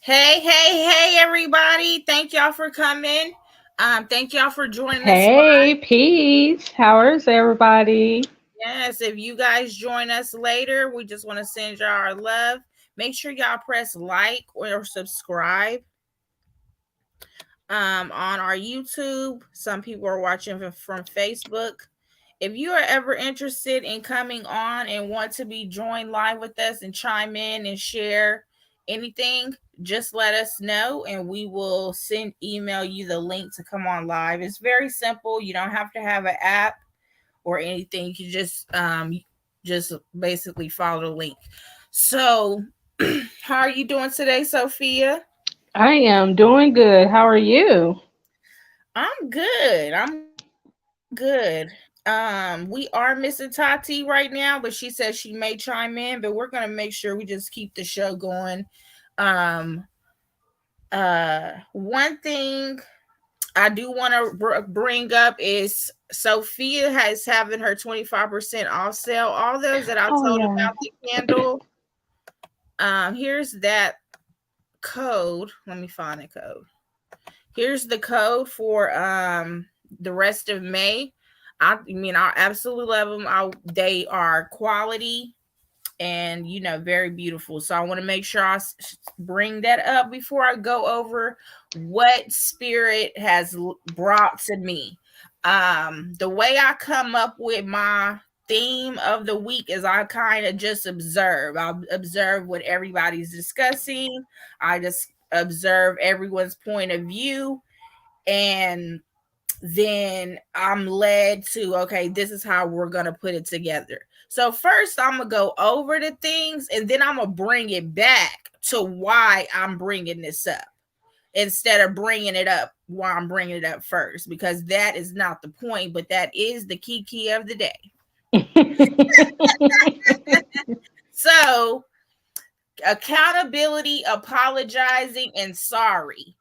Hey, everybody. Thank y'all for coming. Thank y'all for joining us Hey, live. peace. How is everybody? Yes, if you guys join us later, we just want to send y'all our love. Make sure y'all press like or subscribe on our YouTube. Some people are watching from Facebook. If you are ever interested in coming on and want to be joined live with us and chime in and share anything, just let us know and we will email you the link to come on live. It's very simple. You don't have to have an app or anything. You can just basically follow the link. So how are you doing today, Sophia? I am doing good. How are you? I'm good. I'm good. We are missing Tati right now, but she says she may chime in, but we're gonna make sure we just keep the show going. Um, one thing I do want to bring up is Sophia has having her 25% off sale. All those that I Oh, told yeah. about the candle. Here's that code. Let me find the code. Here's the code for the rest of May. I absolutely love them. They are quality and very beautiful. So I want to make sure I bring that up before I go over what spirit has brought to me. The way I come up with my theme of the week is I kind of just observe. I'll observe what everybody's discussing. I just observe everyone's point of view, and then I'm led to, okay, this is how we're going to put it together. So first I'm going to go over the things and then I'm going to bring it back to why I'm bringing this up instead of bringing it up while I'm bringing it up first, because that is not the point, but that is the key of the day. So accountability, apologizing, and sorry.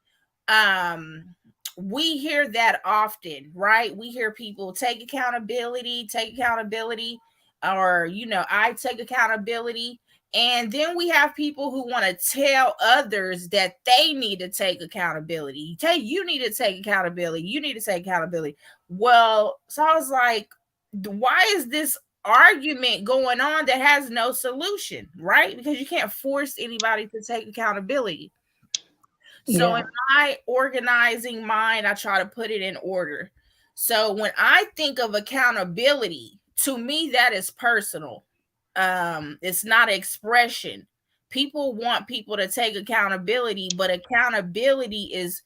um we hear that often, right? We hear people take accountability, or I take accountability. And then we have people who want to tell others that they need to take accountability. You need to take accountability. You need to take accountability. Well, so I was like, why is this argument going on that has no solution, right? Because you can't force anybody to take accountability. So in Yeah. my organizing mind, I try to put it in order. So when I think of accountability, to me that is personal. It's not expression. People want people to take accountability, but accountability is,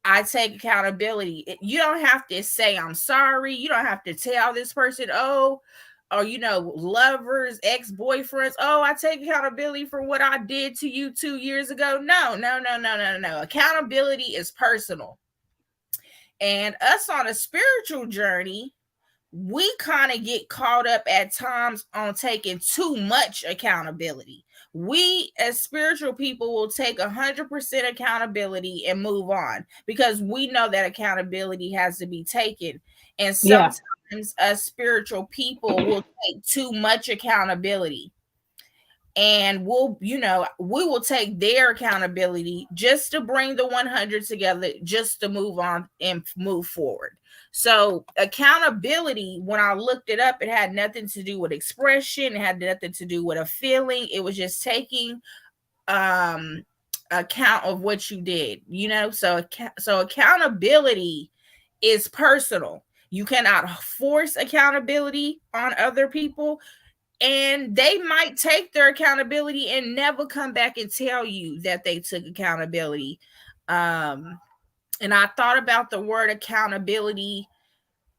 I take accountability. You don't have to say I'm sorry. You don't have to tell this person, oh, or lovers, ex-boyfriends, oh, I take accountability for what I did to you 2 years ago. No. Accountability is personal. And us on a spiritual journey, we kind of get caught up at times on taking too much accountability. We as spiritual people will take 100% accountability and move on because we know that accountability has to be taken. And Yeah. sometimes us spiritual people will take too much accountability, and we will take their accountability just to bring the 100 together, just to move on and move forward. So accountability, when I looked it up, it had nothing to do with expression, it had nothing to do with a feeling. It was just taking account of what you did, so accountability is personal. You cannot force accountability on other people, and they might take their accountability and never come back and tell you that they took accountability. And I thought about the word accountability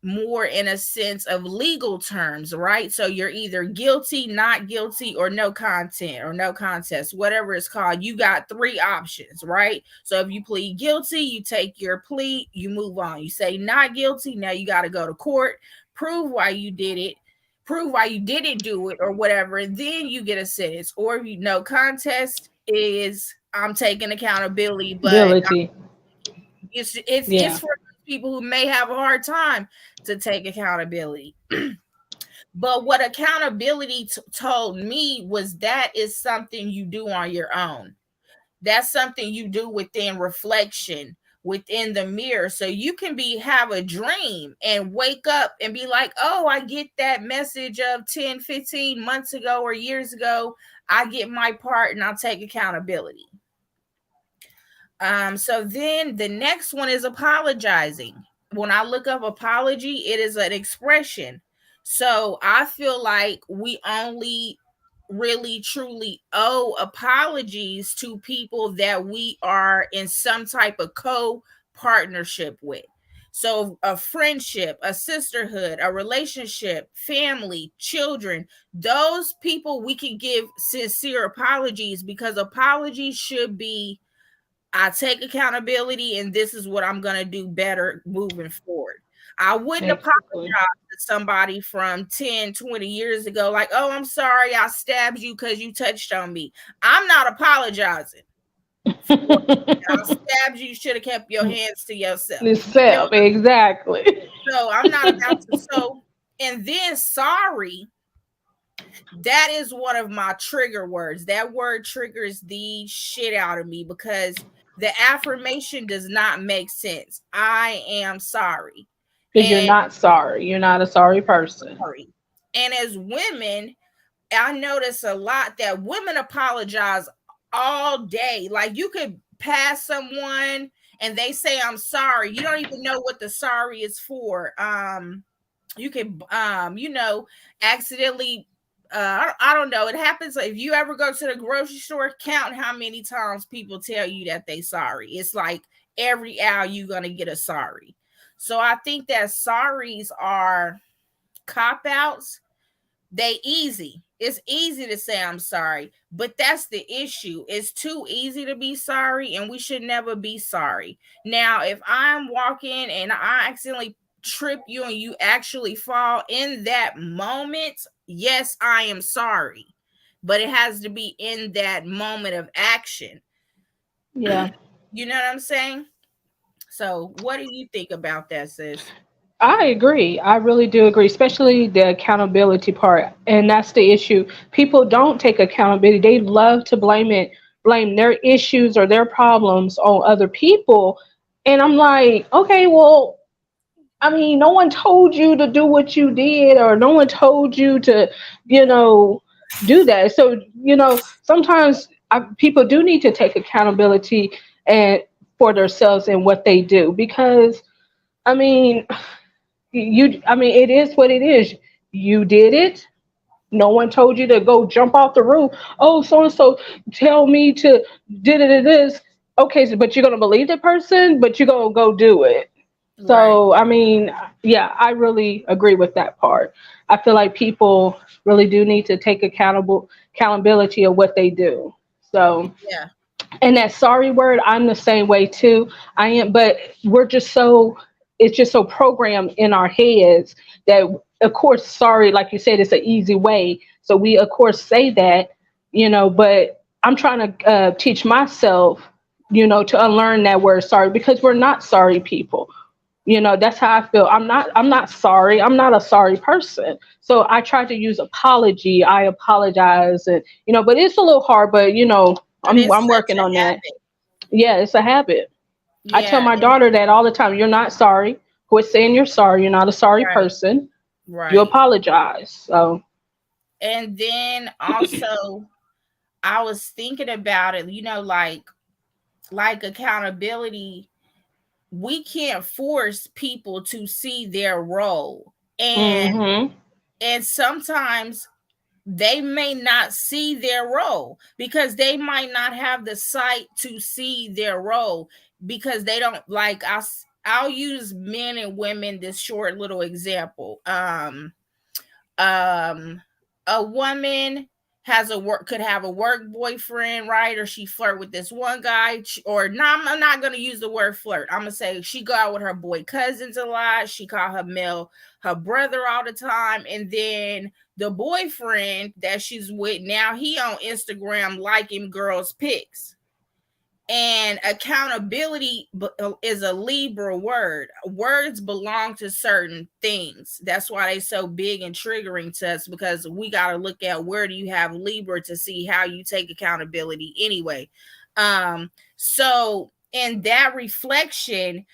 more in a sense of legal terms, right? So you're either guilty, not guilty, or no content or no contest, whatever it's called. You got three options, right? So if you plead guilty, you take your plea, you move on. You say not guilty, now you got to go to court, prove why you did it, prove why you didn't do it, or whatever, and then you get a sentence. Or if you know contest is I'm taking accountability, but it's for people who may have a hard time to take accountability. But what accountability told me was that is something you do on your own. That's something you do within reflection, within the mirror. So you can have a dream and wake up and be like, oh, I get that message of 10, 15 months ago or years ago. I get my part and I'll take accountability. So then the next one is apologizing. When I look up apology, it is an expression. So I feel like we only really truly owe apologies to people that we are in some type of co-partnership with. So a friendship, a sisterhood, a relationship, family, children, those people we can give sincere apologies, because apologies should be, I take accountability and this is what I'm going to do better moving forward. I wouldn't apologize to somebody from 10, 20 years ago, like, oh, I'm sorry I stabbed you because you touched on me. I'm not apologizing. I stabbed you, you should have kept your hands to yourself. Exactly. So I'm not about to. And then sorry, that is one of my trigger words. That word triggers the shit out of me because the affirmation does not make sense. I am sorry. Because you're not sorry. You're not a sorry person. Sorry. And as women, I notice a lot that women apologize all day. Like you could pass someone and they say, I'm sorry. You don't even know what the sorry is for. You could, accidentally, I don't know. It happens. If you ever go to the grocery store, count how many times people tell you that they sorry. It's like every hour you're going to get a sorry. So I think that sorries are cop-outs. They easy. It's easy to say I'm sorry, but that's the issue. It's too easy to be sorry, and we should never be sorry. Now, if I'm walking and I accidentally trip you and you actually fall in that moment, yes, I am sorry, but it has to be in that moment of action. Yeah. You know what I'm saying? So what do you think about that, sis? I agree. I really do agree, especially the accountability part. And that's the issue. People don't take accountability. They love to blame their issues or their problems on other people. And I'm like, okay, well, I mean, no one told you to do what you did, or no one told you to, do that. So, sometimes people do need to take accountability and for themselves and what they do, because, I mean, it is what it is. You did it. No one told you to go jump off the roof. Oh, so and so tell me to did it this. Okay, so, but you're gonna believe the person, but you're gonna go do it. So, right. Yeah, I really agree with that part. I feel like people really do need to take accountability of what they do. So, yeah. And that sorry word, I'm the same way too. I am, but it's just so programmed in our heads that, of course, sorry, like you said, it's an easy way. So we, of course, say that, but I'm trying to teach myself, to unlearn that word sorry, because we're not sorry people. That's how I feel. I'm not sorry. I'm not a sorry person. So I try to use apology. I apologize, and but it's a little hard, but But it's I'm such working a on that. habit. Yeah, it's a habit. I tell Yeah, my daughter that all the time. You're not sorry. Quit saying you're sorry. You're not a sorry right, person. You right. apologize. So, And then also I was thinking about it, like accountability, we can't force people to see their role. mhm. And sometimes they may not see their role because they might not have the sight to see their role because they don't like I'll use men and women, this short little example. Um a woman has a work could have a work boyfriend, right? Or she flirt with this one guy, or no, I'm not gonna use the word flirt. I'm gonna say she go out with her boy cousins a lot. She call her brother all the time, and then the boyfriend that she's with now, he on Instagram liking girls' pics. And accountability is a Libra word. Words belong to certain things. That's why they so big and triggering to us, because we got to look at where do you have Libra to see how you take accountability anyway. So in that reflection,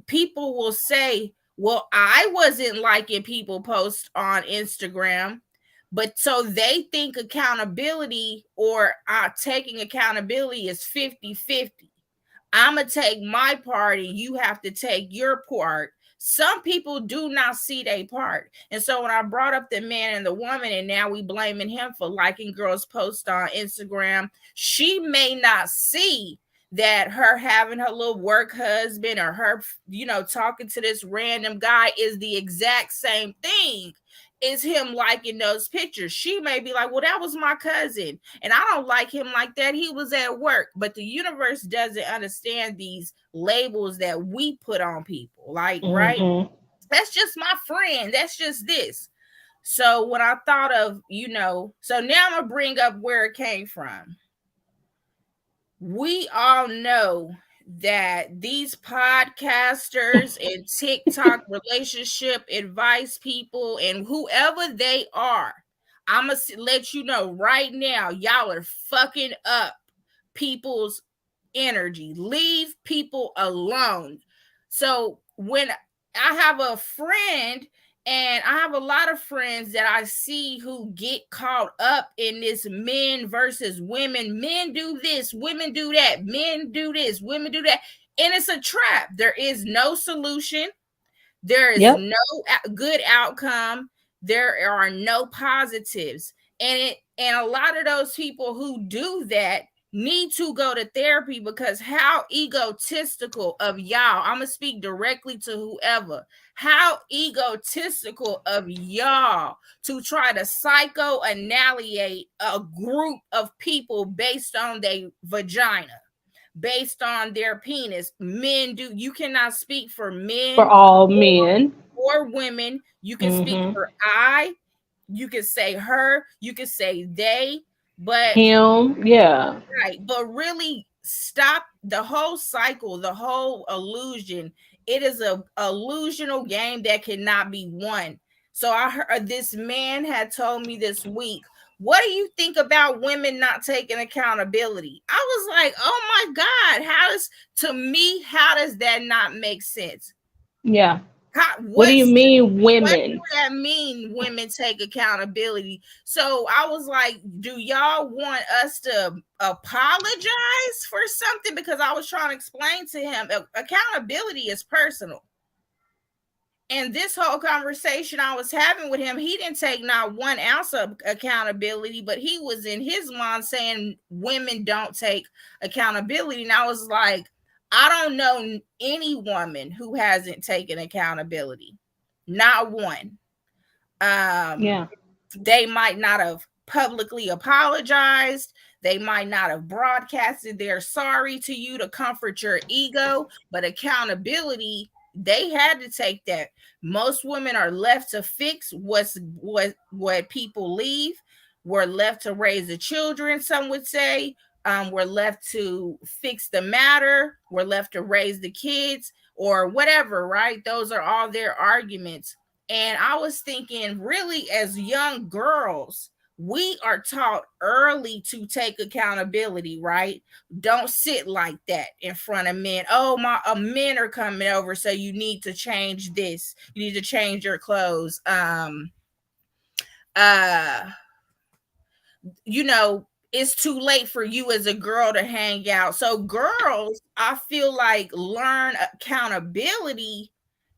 people will say, well, I wasn't liking people post on Instagram, but so they think accountability or taking accountability is 50-50. I'm going to take my part and you have to take your part. Some people do not see their part. And so when I brought up the man and the woman, and now we blaming him for liking girls' posts on Instagram, she may not see that her having her little work husband or her, talking to this random guy is the exact same thing is him liking those pictures. She may be like, well, that was my cousin, and I don't like him like that. He was at work. But the universe doesn't understand these labels that we put on people. Like, right? Mhm. That's just my friend. That's just this. So when I thought of, so now I'm going to bring up where it came from. We all know that these podcasters and TikTok relationship advice people and whoever they are, I'm going to let you know right now, y'all are fucking up people's energy. Leave people alone. So when I have a friend, and I have a lot of friends that I see who get caught up in this men versus women. Men do this, women do that, men do this, women do that. And it's a trap. There is no solution. There is Yep. no good outcome. There are no positives. And a lot of those people who do that need to go to therapy, because how egotistical of y'all, I'm going to speak directly to whoever, how egotistical of y'all to try to psychoannihilate a group of people based on their vagina, based on their penis. Men do, you cannot speak for For men all men. or women. You can speak Mhm. for I, you can say her, you can say they, but Him. Yeah. right, but really stop the whole cycle, the whole illusion. It is a illusional game that cannot be won. So I heard this man had told me this week, what do you think about women not taking accountability? I was like, oh my God, how does that not make sense? Yeah. How, What do you what's mean, what women? does that mean, women take accountability? So I was like, do y'all want us to apologize for something? Because I was trying to explain to him accountability is personal. And this whole conversation I was having with him, he didn't take not 1 ounce of accountability, but he was in his mind saying women don't take accountability. And I was like, I don't know any woman who hasn't taken accountability. Not one. Um, Yeah. they might not have publicly apologized. They might not have broadcasted their sorry to you to comfort your ego, but accountability, they had to take that. Most women are left to fix what people leave. We're left to raise the children, some would say. We're left to fix the matter. We're left to raise the kids, or whatever, right? Those are all their arguments. And I was thinking, really, as young girls, we are taught early to take accountability, right? Don't sit like that in front of men. Oh, my men are coming over, so you need to change this. You need to change your clothes. Uh you know, it's too late for you as a girl to hang out. So girls, I feel like, learn accountability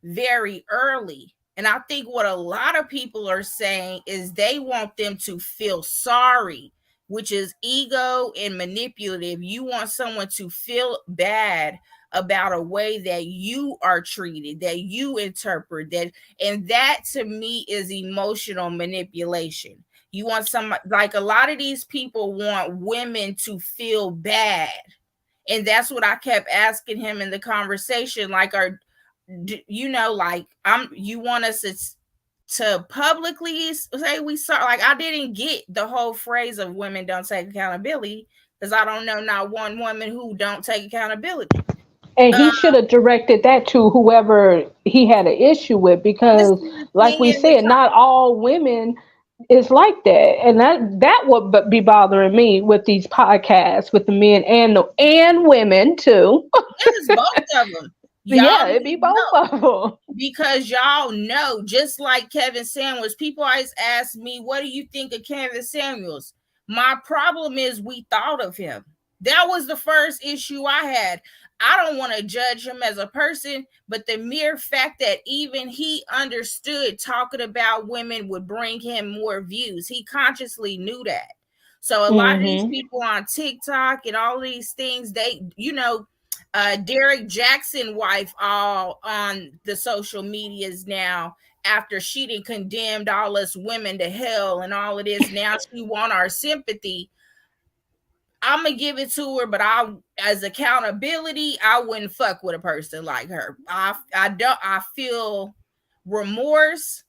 very early. And I think what a lot of people are saying is they want them to feel sorry, which is ego and manipulative. You want someone to feel bad about a way that you are treated, that you interpret that. And that to me is emotional manipulation. You want some, like, a lot of these people want women to feel bad. And that's what I kept asking him in the conversation. Like, like, you want us to publicly say we saw, like, I didn't get the whole phrase of women don't take accountability, because I don't know not one woman who don't take accountability. And he should have directed that to whoever he had an issue with, because, like we said, not all women is like that, and that would be bothering me with these podcasts with the men and women too. It's both of them. Yeah, it'd be both of them. Because y'all know, just like Kevin Samuels, people always ask me, what do you think of Kevin Samuels? My problem is we thought of him. That was the first issue I had. I don't want to judge him as a person, but the mere fact that even he understood talking about women would bring him more views. He consciously knew that. So a lot of these people on TikTok and all these things, they, Derek Jackson wife all on the social medias now, after she done condemned all us women to hell and all of this. Now she want our sympathy. I'm gonna give it to her, but as accountability, I wouldn't fuck with a person like her. I feel remorse,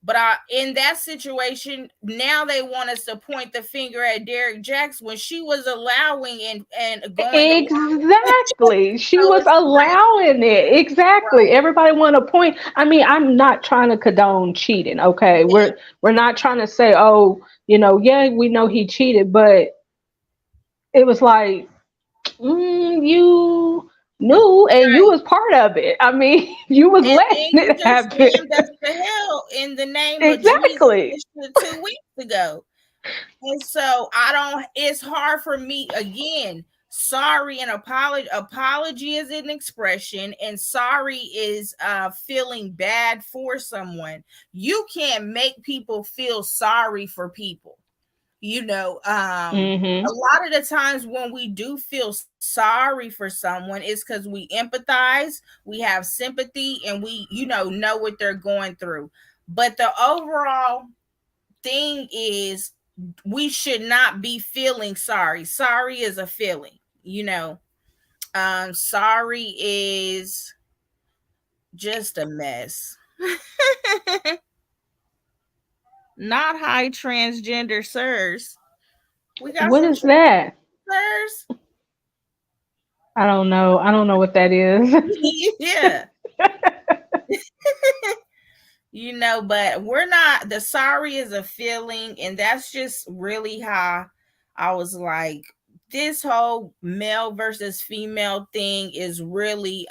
but in that situation, now they want us to point the finger at Derek Jackson when she was allowing and going. Exactly. She was allowing it. Exactly. Right. Everybody want to point. I mean, I'm not trying to condone cheating. Okay. Yeah. We're not trying to say, oh, yeah, we know he cheated, but it was like, you knew and you was part of it. I mean, you was letting it happen. Us to hell in the name of Jesus 2 weeks ago. And so it's hard for me, again. Sorry and apology is an expression, and sorry is feeling bad for someone. You can't make people feel sorry for people. A lot of the times when we do feel sorry for someone, it's because we empathize, we have sympathy, and we know what they're going through. But the overall thing is, we should not be feeling sorry. Sorry is a feeling, sorry is just a mess. Not high transgender sirs. What is that? Sirs? I don't know. I don't know what that is. Yeah. But we're not, the sorry is a feeling, and that's just really how I was like, this whole male versus female thing is really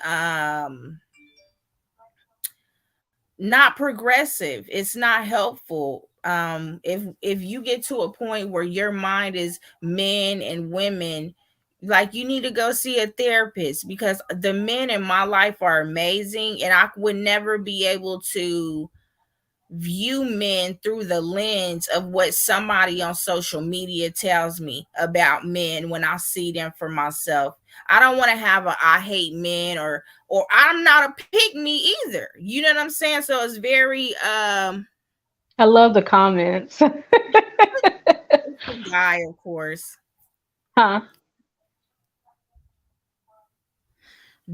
not progressive. It's not helpful. If you get to a point where your mind is men and women, like, you need to go see a therapist, because the men in my life are amazing, and I would never be able to view men through the lens of what somebody on social media tells me about men when I see them for myself. I don't want to have I hate men, or I'm not a pick me either. You know what I'm saying? So it's very I love the comments. Guy, of course. Huh?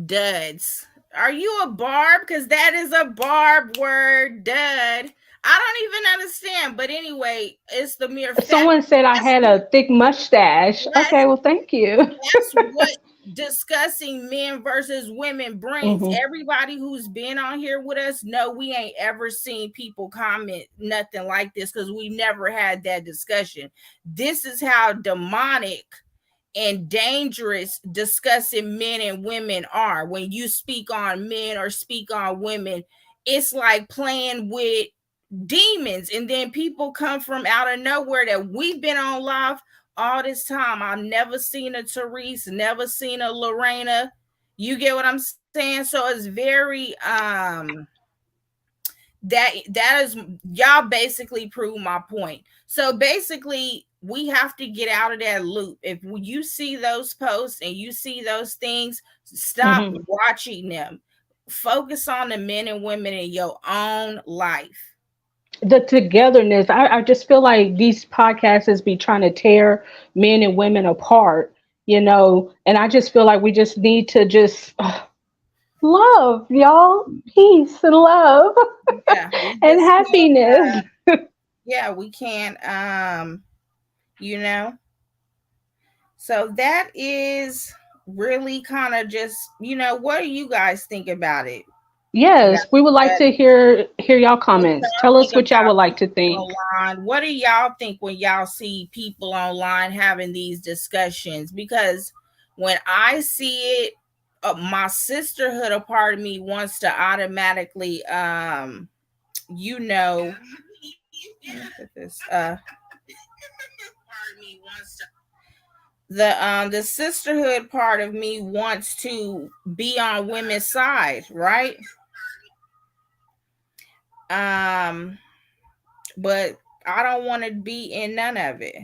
Duds. Are you a barb? Because that is a barb word, dud. I don't even understand. But anyway, it's the mere fact. Someone said I had a thick mustache. Okay, well, thank you. That's what discussing men versus women brains. Mm-hmm. Everybody who's been on here with us know we ain't ever seen people comment nothing like this because we never had that discussion. This is how demonic and dangerous discussing men and women are. When you speak on men or speak on women, it's like playing with demons, and then people come from out of nowhere that we've been on live all this time. I've never seen a Therese, never seen a Lorena. You get what I'm saying? So it's very that is, y'all basically prove my point. So basically we have to get out of that loop. If you see those posts and you see those things, stop watching them. Focus on the men and women in your own life. The togetherness. I just feel like these podcasts be trying to tear men and women apart, and I just feel like we just need to just love, y'all, peace and love, Yeah, and happiness. Yeah, we can't so that is really kind of just, what do you guys think about it? Yes, we would like to hear y'all comments. Tell us what y'all would like to think. Online. What do y'all think when y'all see people online having these discussions? Because when I see it, my sisterhood, a part of me wants to automatically, this, the sisterhood part of me wants to be on women's side, right? But I don't want to be in none of it.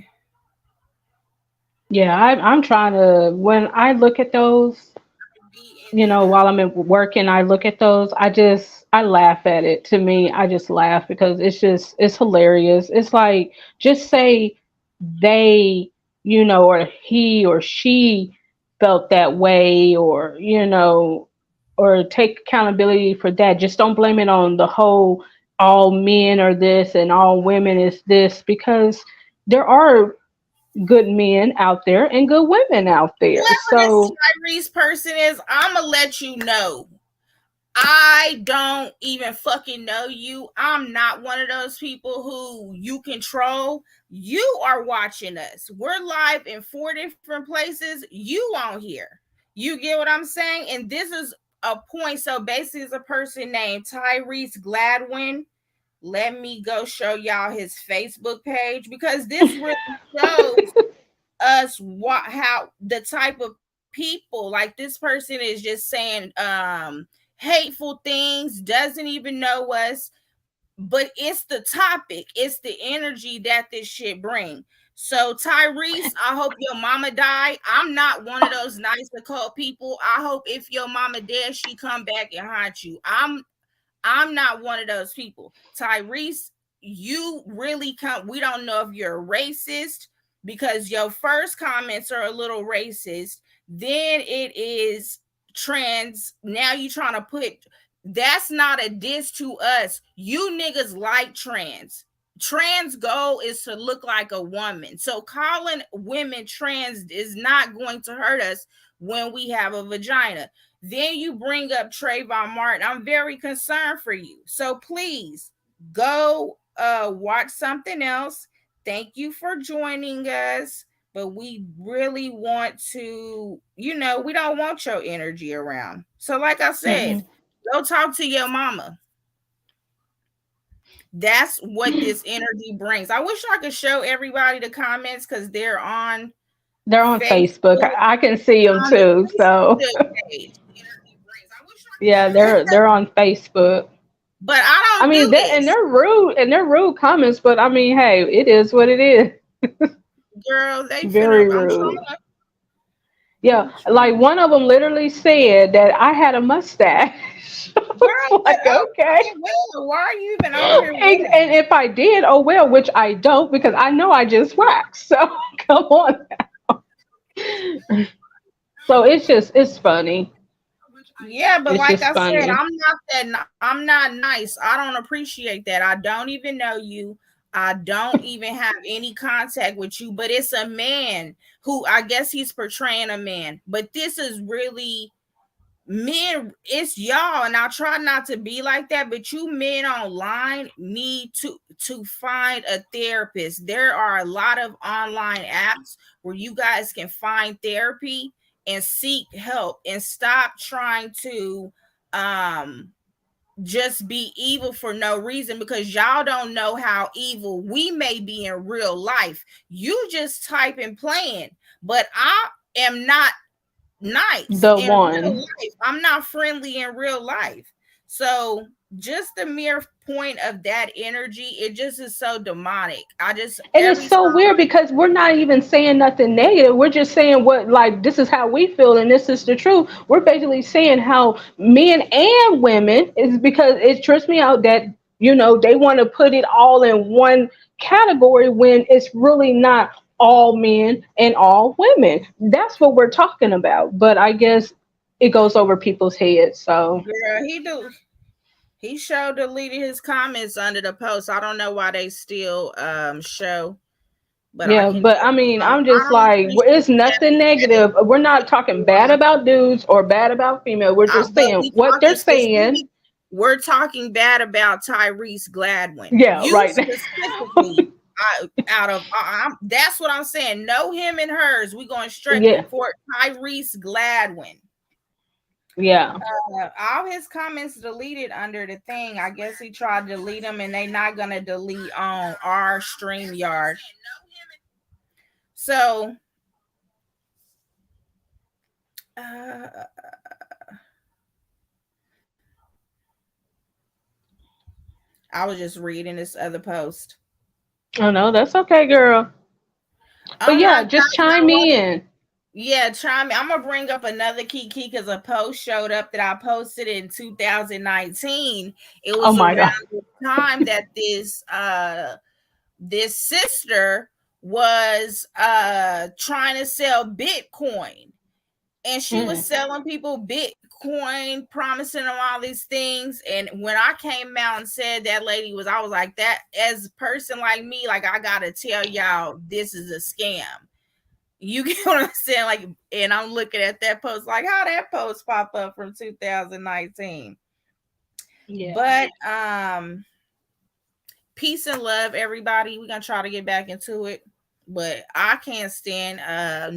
Yeah, I'm trying to, when I look at those, while I'm at work and I look at those, I laugh at it. To me, I just laugh because it's hilarious. It's like, just say they, or he or she felt that way, or take accountability for that. Just don't blame it on the whole, all men are this and all women is this, because there are good men out there and good women out there. Whoever So this Tyrese person is, I'm gonna let you know. I don't even fucking know you. I'm not one of those people who you control. You are watching us. We're live in 4 different places. You on here. You get what I'm saying? And this is a point. So basically, it's a person named Tyrese Gladwin. Let me go show y'all his Facebook page, because this really shows us how the type of people, like, this person is just saying hateful things, doesn't even know us, but it's the topic, it's the energy that this shit bring. So Tyrese, I hope your mama die. I'm not one of those nice occult people. I hope if your mama dead, she come back and haunt you. I'm not one of those people. Tyrese, you really come. We don't know if you're a racist, because your first comments are a little racist. Then it is trans. Now you trying to put, that's not a diss to us. You niggas like trans. Trans goal is to look like a woman. So calling women trans is not going to hurt us when we have a vagina. Then you bring up Trayvon Martin. I'm very concerned for you. So please go watch something else. Thank you for joining us. But we really want to, we don't want your energy around. So like I said, go talk to your mama. That's what this energy brings. I wish I could show everybody the comments, because they're on Facebook. I can see them too. So yeah, they're on Facebook. But I don't. And they're rude comments. But I mean, hey, it is what it is. Girl, they very rude. Yeah, like one of them literally said that I had a mustache. Girl, like, okay. Well, why are you even on here? And if I did, oh well, which I don't, because I know I just waxed. So come on now. So it's funny. Yeah, but like I said, I'm not nice. I don't appreciate that. I don't even know you. I don't even have any contact with you, but it's a man who I guess he's portraying a man. But this is really men, it's y'all, and I'll try not to be like that, but you men online need to find a therapist. There are a lot of online apps where you guys can find therapy and seek help and stop trying to just be evil for no reason, because y'all don't know how evil we may be in real life. You just type and playing, but I am not nice The in real one. life. I'm not friendly in real life. So just the mere point of that energy, it just is so demonic. I just And it's every so time. weird because we're not even saying nothing negative. We're just saying what, like, this is how we feel and this is the truth. We're basically saying how men and women is, because it trips me out that, they want to put it all in one category when it's really not all men and all women. That's what we're talking about. But I guess it goes over people's heads. So, Girl, he showed deleted his comments under the post. I don't know why they still show, but I yeah, can but I mean, I'm I just don't like, appreciate it's nothing negative. We're not talking bad that. about dudes or bad about female. We're just But saying we what they're talking saying. specific. We're talking bad about Tyrese Gladwin. Yeah, You right. specifically, out of that's what I'm saying. No him and hers. We going straight Yeah, for Tyrese Gladwin. yeah, All his comments deleted under the thing. I guess he tried to delete them, and they not gonna delete on our StreamYard. So, uh, I was just reading this other post. I know that's okay, girl. But Oh my yeah, God, just chime no, in. yeah, try me. I'm gonna bring up another Kiki because a post showed up that I posted in 2019. It Oh was my around god. the time that this sister was trying to sell Bitcoin, and she was Mm. selling people Bitcoin, promising them all these things. And when I came out and said that lady was, I was like, that as a person like me, like I gotta tell y'all this is a scam. You get what I'm saying? Like, and I'm looking at that post, like how that post pop up from 2019. Yeah. But peace and love, everybody. We're gonna try to get back into it. But I can't stand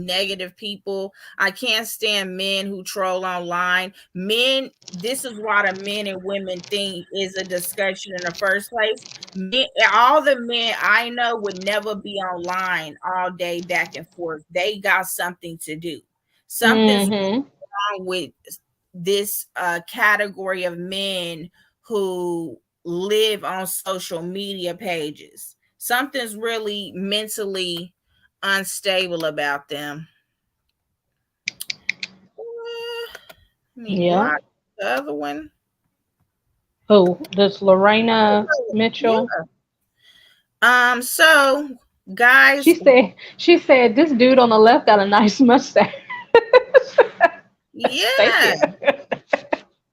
negative people. I can't stand men who troll online. Men, this is why the men and women thing is a discussion in the first place. Men, all the men I know would never be online all day back and forth. They got something to do. Something's Mm-hmm. wrong with this category of men who live on social media pages. Something's really mentally unstable about them. Let me Yeah. block the other one. Who? This Lorena Yeah. Mitchell. So guys, She said this dude on the left got a nice mustache. Thank yeah. you.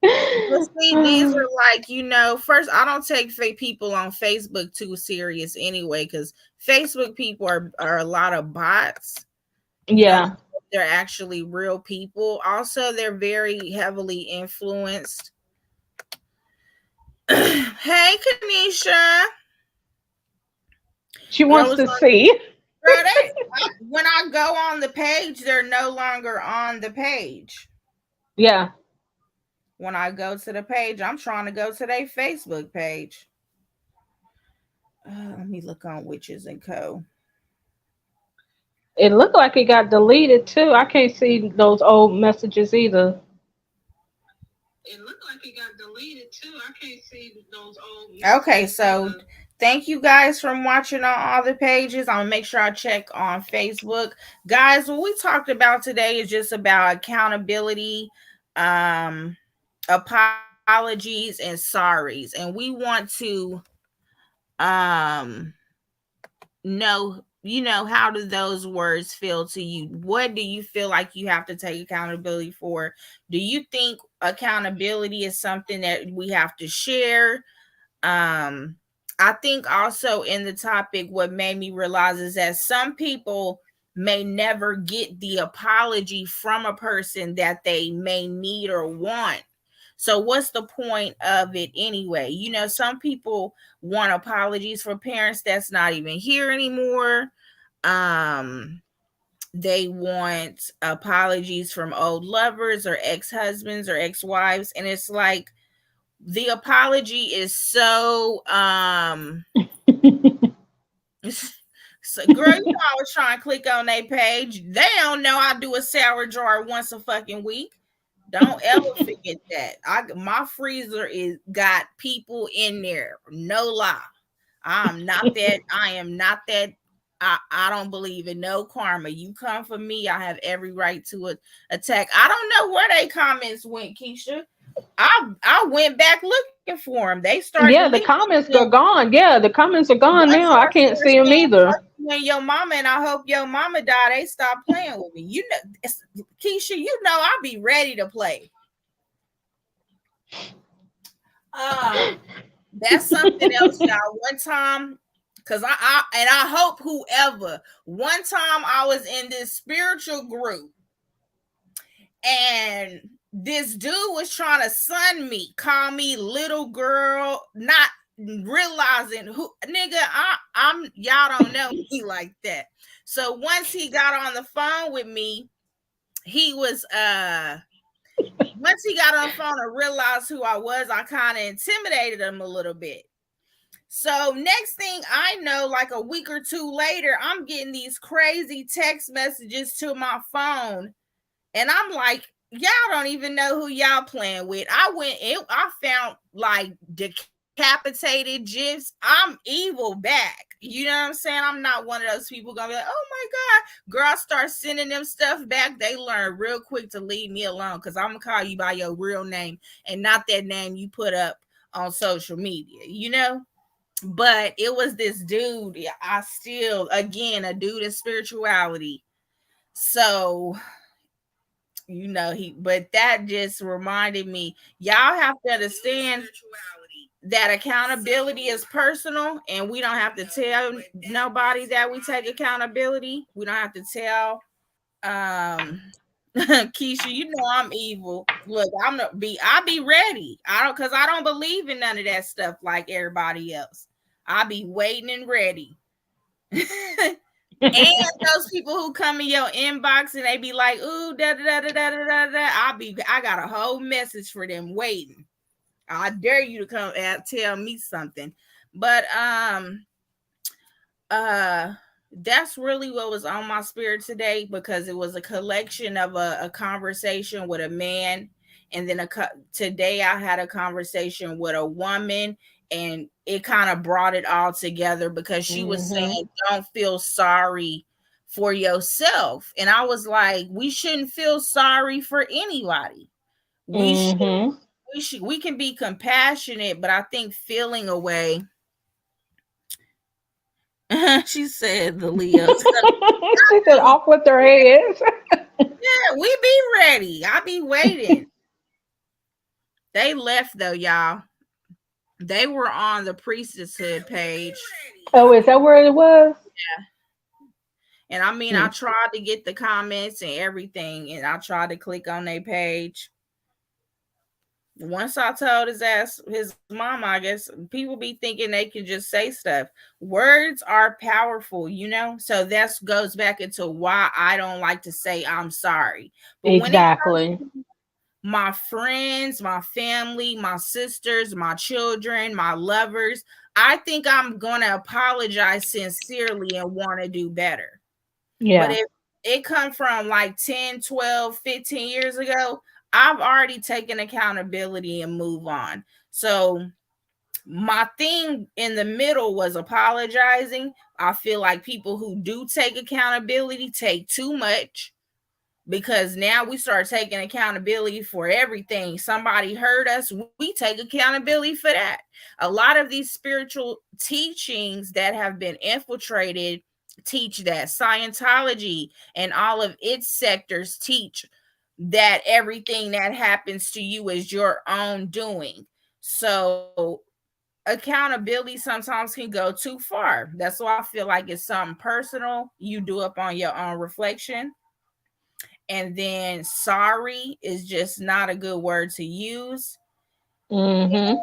But see, these are like, first, I don't take fake people on Facebook too serious anyway, because Facebook people are a lot of bots. You don't Yeah. know if they're actually real people. Also, they're very heavily influenced. Hey, Kanisha. She Girl wants was to on, see. girl, when I go on the page, they're no longer on the page. Yeah. When I go to the page, I'm trying to go to their Facebook page. Let me look on Witches and Co. It looked like it got deleted too. I can't see those old messages either. It looked like it got deleted too. I can't see those old. Okay, so thank you guys for watching on all the pages. I'm gonna make sure I check on Facebook. Guys, what we talked about today is just about accountability, um, apologies, and sorries. And we want to um know, how do those words feel to you? What do you feel like you have to take accountability for? Do you think accountability is something that we have to share? um I think also in the topic, what made me realize is that some people may never get the apology from a person that they may need or want. So what's the point of it anyway? You know, some people want apologies for parents that's not even here anymore. Um, they want apologies from old lovers or ex-husbands or ex-wives, and it's like the apology is so so, girl, you know I was trying to click on their page. They don't know I do a sour jar once a fucking week. Don't ever forget that. My freezer is got people in there. No lie. I'm not that. I am not that. I don't believe in no karma. You come for me, I have every right to attack. I don't know where they comments went, Keisha. I went back looking for them. They started Yeah, the deleting comments are them. gone. Yeah, the comments are gone Once now. I I can't started see them saying either. "fuck you and your mama," and I hope your mama die, they stopped playing with me. You know, Keisha, you know I be ready to play. That's something else, y'all. One time, because I hope whoever, one time I was in this spiritual group and this dude was trying to sun me, call me little girl, not realizing who nigga I'm y'all don't know me like that. So once he got on the phone with me, he was once he got on the phone and realized who I was, I kind of intimidated him a little bit. So next thing I know, like a week or two later, I'm getting these crazy text messages to my phone. And I'm like, y'all don't even know who y'all playing with. I found like decapitated gifs. I'm evil back. You know what I'm saying? I'm not one of those people gonna be like, oh my God, girl, start sending them stuff back. They learn real quick to leave me alone because I'm gonna call you by your real name and not that name you put up on social media, you know? But it was this dude. I still, again, a dude in spirituality. So, you know, but that just reminded me, y'all have to understand that accountability is personal and we don't have to tell nobody that we take accountability. We don't have to tell Keisha, you know I'm evil. Look, I be ready. I don't believe in none of that stuff like everybody else. I be waiting and ready. And those people who come in your inbox and they be like, ooh, da da da da da da da. I got a whole message for them waiting. I dare you to come and tell me something. But that's really what was on my spirit today because it was a collection of a conversation with a man, and then today I had a conversation with a woman, and it kind of brought it all together because she was saying don't feel sorry for yourself, and I was like, we shouldn't feel sorry for anybody. We can be compassionate, but I think feeling away. She said the Leos. She said, off with their heads. Yeah, we be ready. I be waiting. They left though, y'all. They were on the priestesshood page. Oh, is that where it was? Yeah. And I mean, I tried to get the comments and everything, and I tried to click on their page. Once I told his mom, I guess people be thinking they can just say stuff. Words are powerful, you know. So that goes back into why I don't like to say I'm sorry. But when it Exactly. comes to my friends, my family, my sisters, my children, my lovers, I think I'm gonna apologize sincerely and want to do better. But Yeah. if it come from like 10, 12, 15 years ago, I've already taken accountability and move on. So my thing in the middle was apologizing. I feel like people who do take accountability take too much because now we start taking accountability for everything. Somebody hurt us, we take accountability for that. A lot of these spiritual teachings that have been infiltrated teach that. Scientology and all of its sectors teach that everything that happens to you is your own doing. So accountability sometimes can go too far. That's why I feel like it's something personal you do up on your own reflection. And then sorry is just not a good word to use. Mm-hmm.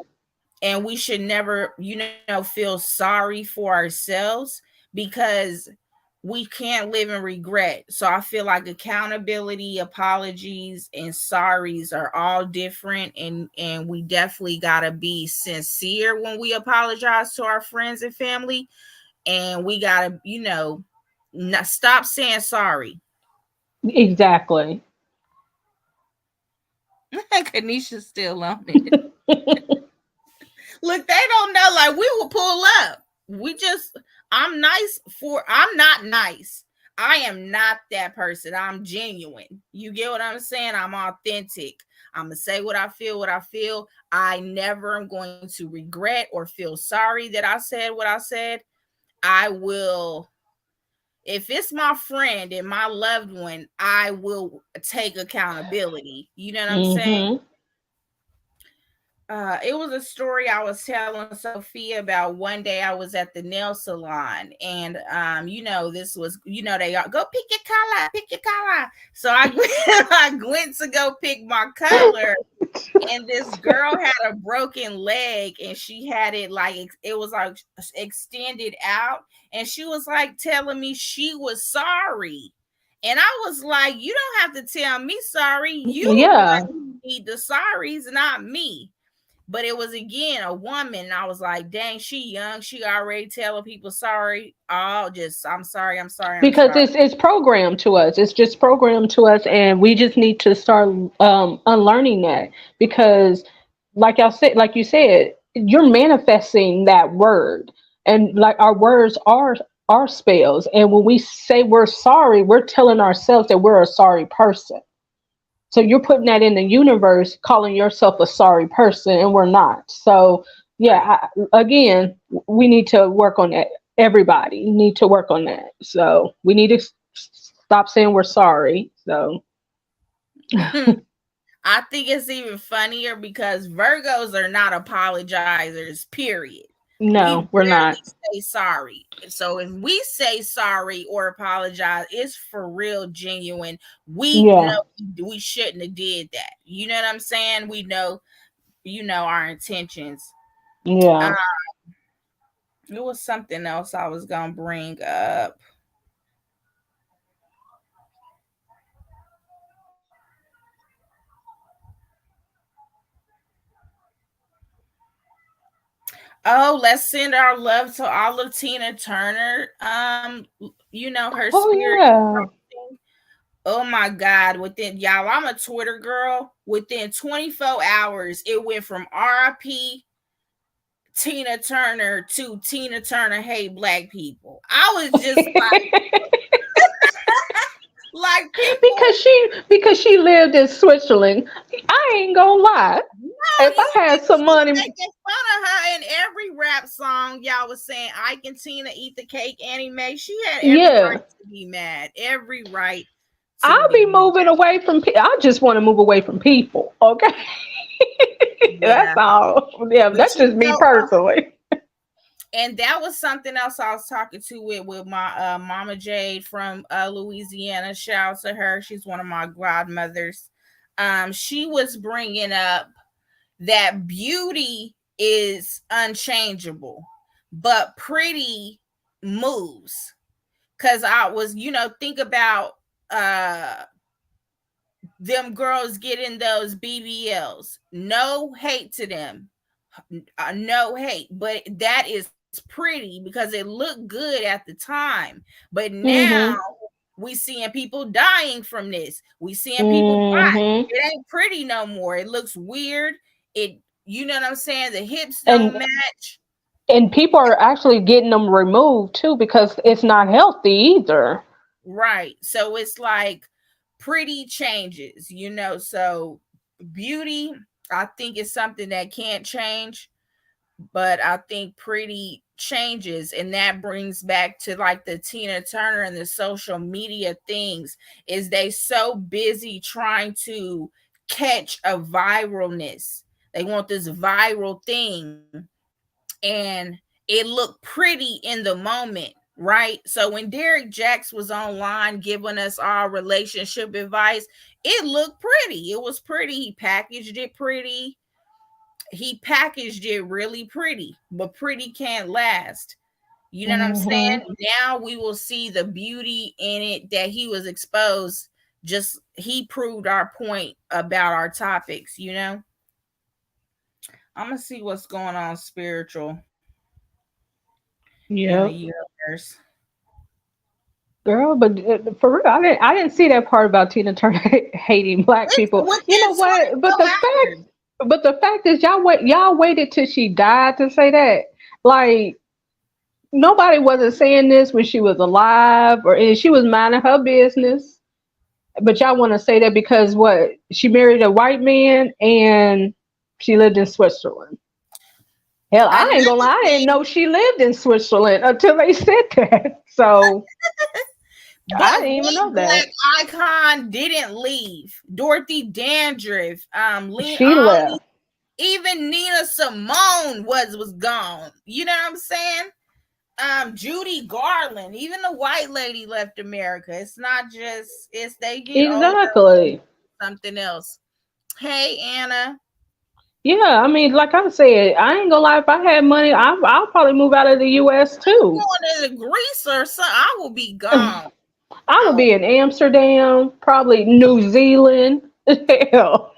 And we should never, feel sorry for ourselves, because we can't live in regret. So I feel like accountability, apologies, and sorries are all different, and we definitely got to be sincere when we apologize to our friends and family, and we got to, not stop saying sorry. Exactly. Kanisha's still on it. Look, they don't know. Like, we will pull up. We just, I'm not nice. I am not that person. I'm genuine. You get what I'm saying? I'm authentic. I'm going to say what I feel, what I feel. I never am going to regret or feel sorry that I said what I said. I will, if it's my friend and my loved one, I will take accountability. You know what I'm saying? Mm-hmm. It was a story I was telling Sophia about. One day I was at the nail salon, and this was, they all go pick your color. So I I went to go pick my color, and this girl had a broken leg, and she had it like it was like extended out, and she was like telling me she was sorry. And I was like, you don't have to tell me sorry. You the Yeah. one who need the sorries, not me. But it was again a woman. And I was like, dang, she young. She already telling people sorry. Oh, just I'm sorry, I'm sorry, I'm Because sorry. it's programmed to us. It's just programmed to us, and we just need to start unlearning that. Because, like you said, you're manifesting that word, and like our words are spells. And when we say we're sorry, we're telling ourselves that we're a sorry person. So you're putting that in the universe, calling yourself a sorry person, and we're not. So Right. yeah, again, we need to work on that. Everybody need to work on that. So we need to stop saying we're sorry. So I think it's even funnier because Virgos are not apologizers, period. We no, we're barely not. say sorry. So if we say sorry or apologize, it's for real, genuine. We Yeah, know we shouldn't have did that. You know what I'm saying? We know, our intentions. Uh, yeah. it was something else I was gonna bring up. Oh, let's send our love to all of Tina Turner. Her Oh spirit. yeah. Oh my God. Within, y'all, I'm a Twitter girl. Within 24 hours, it went from RIP Tina Turner to Tina Turner hate black people. I was just like people, Because she lived in Switzerland. I ain't gonna lie. no, If you I had did. some She was money, making fun of her in every rap song. Y'all was saying Ike and Tina eat the cake, Annie Mae. She had every yeah, right to be mad. Every right to I'll be be mad. moving away from. I just want to move away from people. Okay, that's Yeah. all. Yeah, But that's just me personally. and that was something else I was talking to with my mama Jade from Louisiana. Shout out to her. She's one of my godmothers. She was bringing up that beauty is unchangeable, but pretty moves. Cause I was, think about uh them girls getting those BBLs. No hate to them, no hate, but that is pretty because it looked good at the time. But now Mhm. we seeing people dying from this. We seeing people die. Mhm. It ain't pretty no more. It looks weird. It, you know what I'm saying? The hips don't And match. people are actually getting them removed too because it's not healthy either. Right. So it's like pretty changes, so beauty, I think, is something that can't change, but I think pretty changes. And that brings back to like the Tina Turner and the social media things, is they so busy trying to catch a viralness. They want this viral thing. and it looked pretty in the moment, right? So when Derek Jacks was online giving us our relationship advice, it looked pretty. It was pretty. He packaged it pretty. He packaged it really pretty, but pretty can't last. You know what I'm saying? Mm-hmm. Now we will see the beauty in it that he was exposed. Just he proved our point about our topics, you know? I'm gonna see what's going on spiritual in the Yep. universe. Girl, but for real, I didn't see that part about Tina Turner hating black It's people. You know within what? 24 hours. But the fact is, y'all waited till she died to say that. Like nobody wasn't saying this when she was alive, or and she was minding her business. But y'all want to say that because what? She married a white man and she lived in Switzerland. Hell, I ain't gonna Another lie, I didn't thing, know she lived in Switzerland until they said that. So I but didn't even white know black that. icon didn't leave. Dorothy Dandridge, She left. even Nina Simone was gone. You know what I'm saying? Judy Garland, even the white lady left America. It's not just it's they get older, Exactly. something else. Hey Anna. Yeah, I mean, like I said, I ain't gonna lie. If I had money, I'll probably move out of the U.S. too. Going to Greece or something, I will be gone. I I would will be in Amsterdam, probably New Zealand. Hell,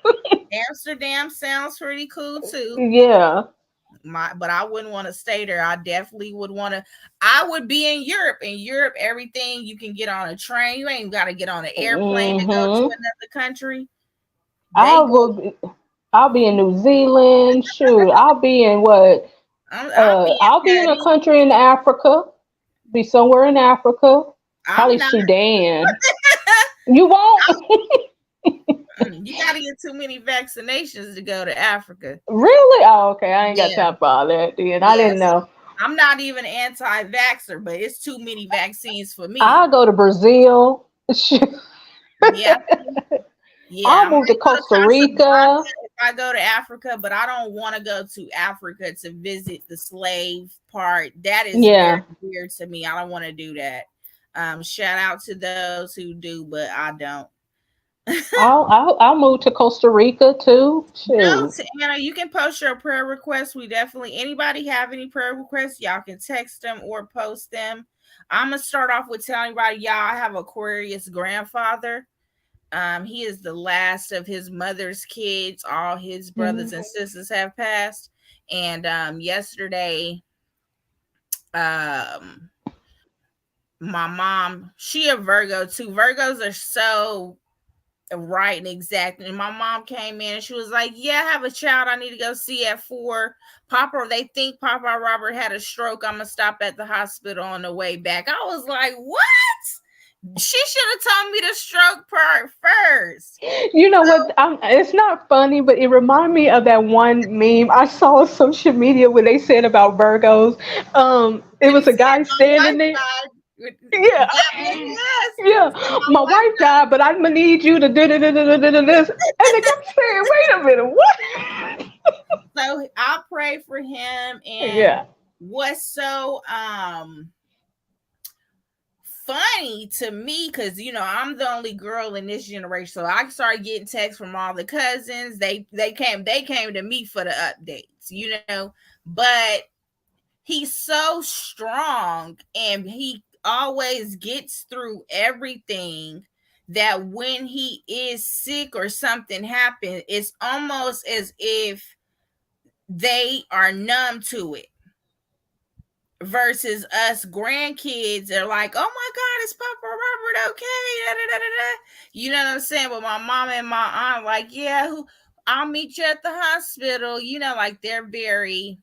Amsterdam sounds pretty cool too. yeah. But I wouldn't want to stay there. I definitely would want to. I would be in Europe. In Europe, everything you can get on a train. You ain't got to get on an airplane to go to Hmm. another country. I They go. will. I'll be in New Zealand. Shoot, I'll be in what? I'll be I'll in be in a Patty. country in Africa. Be somewhere in Africa. I'm Probably not. Sudan. You won't? You got to get too many vaccinations to go to Africa. Really? Oh, okay. I ain't got Yeah. time for all that. Then I didn't Yes. know. I'm not even anti-vaxxer, but it's too many vaccines for me. I'll go to Brazil. Shoot. Yeah. Yeah, I'll I move to might go to Costa Casablanca Rica. if I go to Africa, but I don't want to go to Africa to visit the slave part. That is very Yeah. weird to me. I don't want to do that. Shout out to those who do, but I don't. I'll move to Costa Rica too. No, Shoot. Anna, you can post your prayer requests. We definitely anybody have any prayer requests, y'all can text them or post them. I'm gonna start off with telling everybody, y'all, I have Aquarius grandfather. He is the last of his mother's kids. All his brothers and sisters have passed. And yesterday, um, my mom, she a Virgo too. Virgos are so right and exact. And my mom came in and she was like, "Yeah, I have a child I need to go see at 4. Papa, they think Papa Robert had a stroke. I'm gonna stop at the hospital on the way back." I was like, "What?" She should have told me the stroke part first. You know So what? It's not funny, but it reminded me of that one meme I saw on social media where they said about Virgos. It when he was a said guy my standing wife there. died, Yeah, that was yes. yeah. So my My wife wife died, but I'm gonna need you to do this. And the guy said, "Wait a minute, what?" died. So I'll pray for him. And Yeah. what's so funny to me, because I'm the only girl in this generation, so I started getting texts from all the cousins. They came to me for the updates, but he's so strong and he always gets through everything, that when he is sick or something happens, it's almost as if they are numb to it, versus us grandkids are like, "Oh my god, is Papa Robert okay?" Da, da, da, da. You know what I'm saying? But my mom and my aunt like, "Yeah, I'll meet you at the hospital." Like they're very,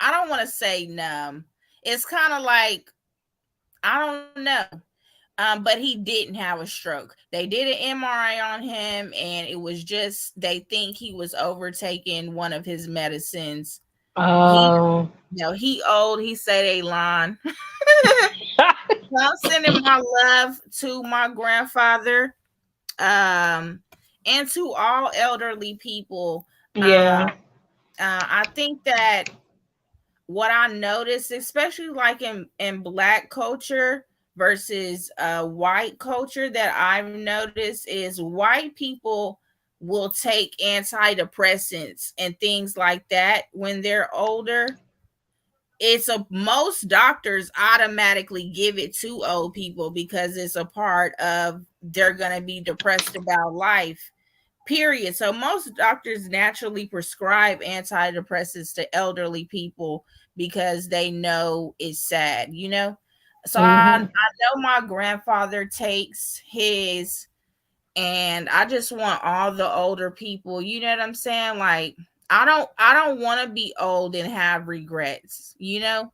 I don't want to say numb. It's kind of like, I don't know. But he didn't have a stroke. They did an MRI on him, and it was just, they think he was overtaking one of his medicines. He, Oh. he old. He said a line. I'm sending my love to my grandfather, and to all elderly people. Um, Yeah. I think that what I noticed, especially like in black culture versus white culture, that I've noticed is white people will take antidepressants and things like that when they're older. It's a most doctors automatically give it to old people because it's a part of they're going to be depressed about life, period. So most doctors naturally prescribe antidepressants to elderly people because they know it's sad, you know. So I Hmm. know my grandfather takes his, and I just want all the older people, you know what I'm saying? Like I don't want to be old and have regrets, you know.